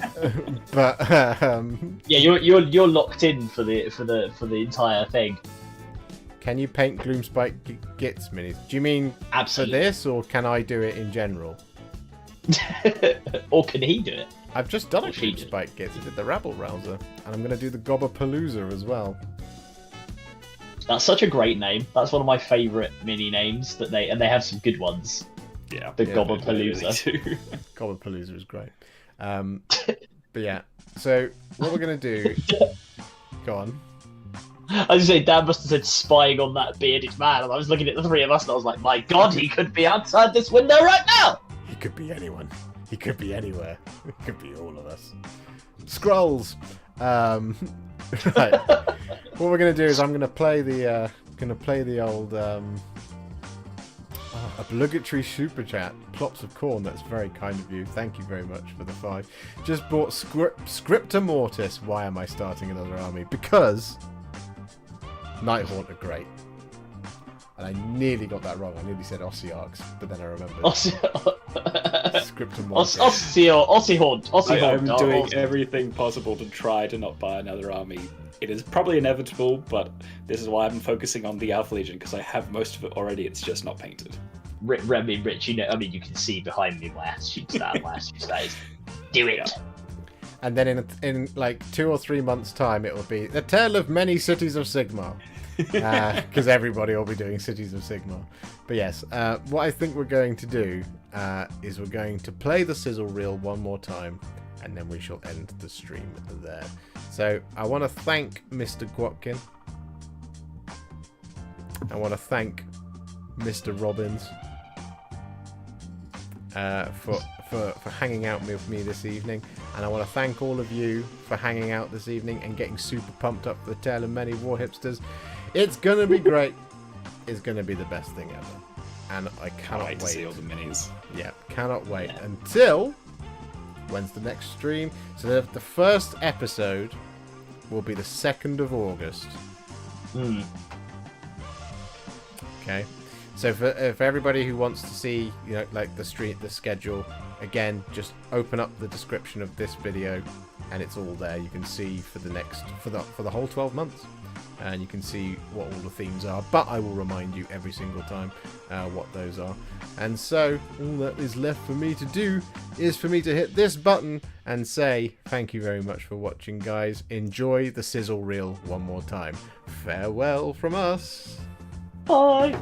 Speaker 1: But
Speaker 2: yeah, you're locked in for the entire thing.
Speaker 1: Can you paint Gloomspike Gits minis? Do you mean
Speaker 2: Absolutely.
Speaker 1: for this, or can I do it in general?
Speaker 2: Or can he do it?
Speaker 1: I've just done a
Speaker 2: Or she did.
Speaker 1: Gloomspike Gits. I did the Rabble Rouser, and I'm going to do the Gobberpalooza as well.
Speaker 2: That's such a great name. That's one of my favourite mini names that they have some good ones.
Speaker 3: Yeah,
Speaker 2: The
Speaker 3: yeah,
Speaker 2: Gobberpalooza.
Speaker 3: really do.
Speaker 1: Gobberpalooza is great. But yeah, so what we're going to do... Go on.
Speaker 2: I was say Dan must have said spying on that bearded man, and I was looking at the three of us, and I was like, my God, he could be outside this window right now.
Speaker 1: He could be anyone. He could be anywhere. It could be all of us. Scrolls. Right. What we're gonna do is I'm gonna play the old obligatory super chat. Plots of corn. That's very kind of you. Thank you very much for the 5. Just bought Scripta Mortis. Why am I starting another army? Because Nighthaunt are great. And I nearly got that wrong. I nearly said Ossiarchs, but then I remembered. Scripta Mortis.
Speaker 2: Ossihaunt.
Speaker 3: I'm doing everything possible to try to not buy another army. It is probably inevitable, but this is why I'm focusing on the Alpha Legion, because I have most of it already. It's just not painted.
Speaker 2: Rich, you can see behind me my attitude to that. My attitude to that is, do it.
Speaker 1: Yeah. And then in like 2 or 3 months' time, it will be the Tale of Many Cities of Sigmar. Because everybody will be doing Cities of Sigmar. But yes, what I think we're going to do is we're going to play the sizzle reel one more time, and then we shall end the stream there. So I want to thank Mr. Gwotkin. I want to thank Mr. Robbins for hanging out with me this evening, and I want to thank all of you for hanging out this evening and getting super pumped up for the Tale of Many Warhipsters. It's gonna be great. It's gonna be the best thing ever, and I cannot wait
Speaker 3: to see all the minis.
Speaker 1: Yeah, cannot wait until when's the next stream? So the first episode will be the 2nd of August. Okay, So for everybody who wants to see, you know, like the schedule, again, just open up the description of this video, and it's all there. You can see for the whole 12 months, and you can see what all the themes are. But I will remind you every single time what those are. And so all that is left for me to do is for me to hit this button and say thank you very much for watching, guys. Enjoy the sizzle reel one more time. Farewell from us.
Speaker 2: Bye.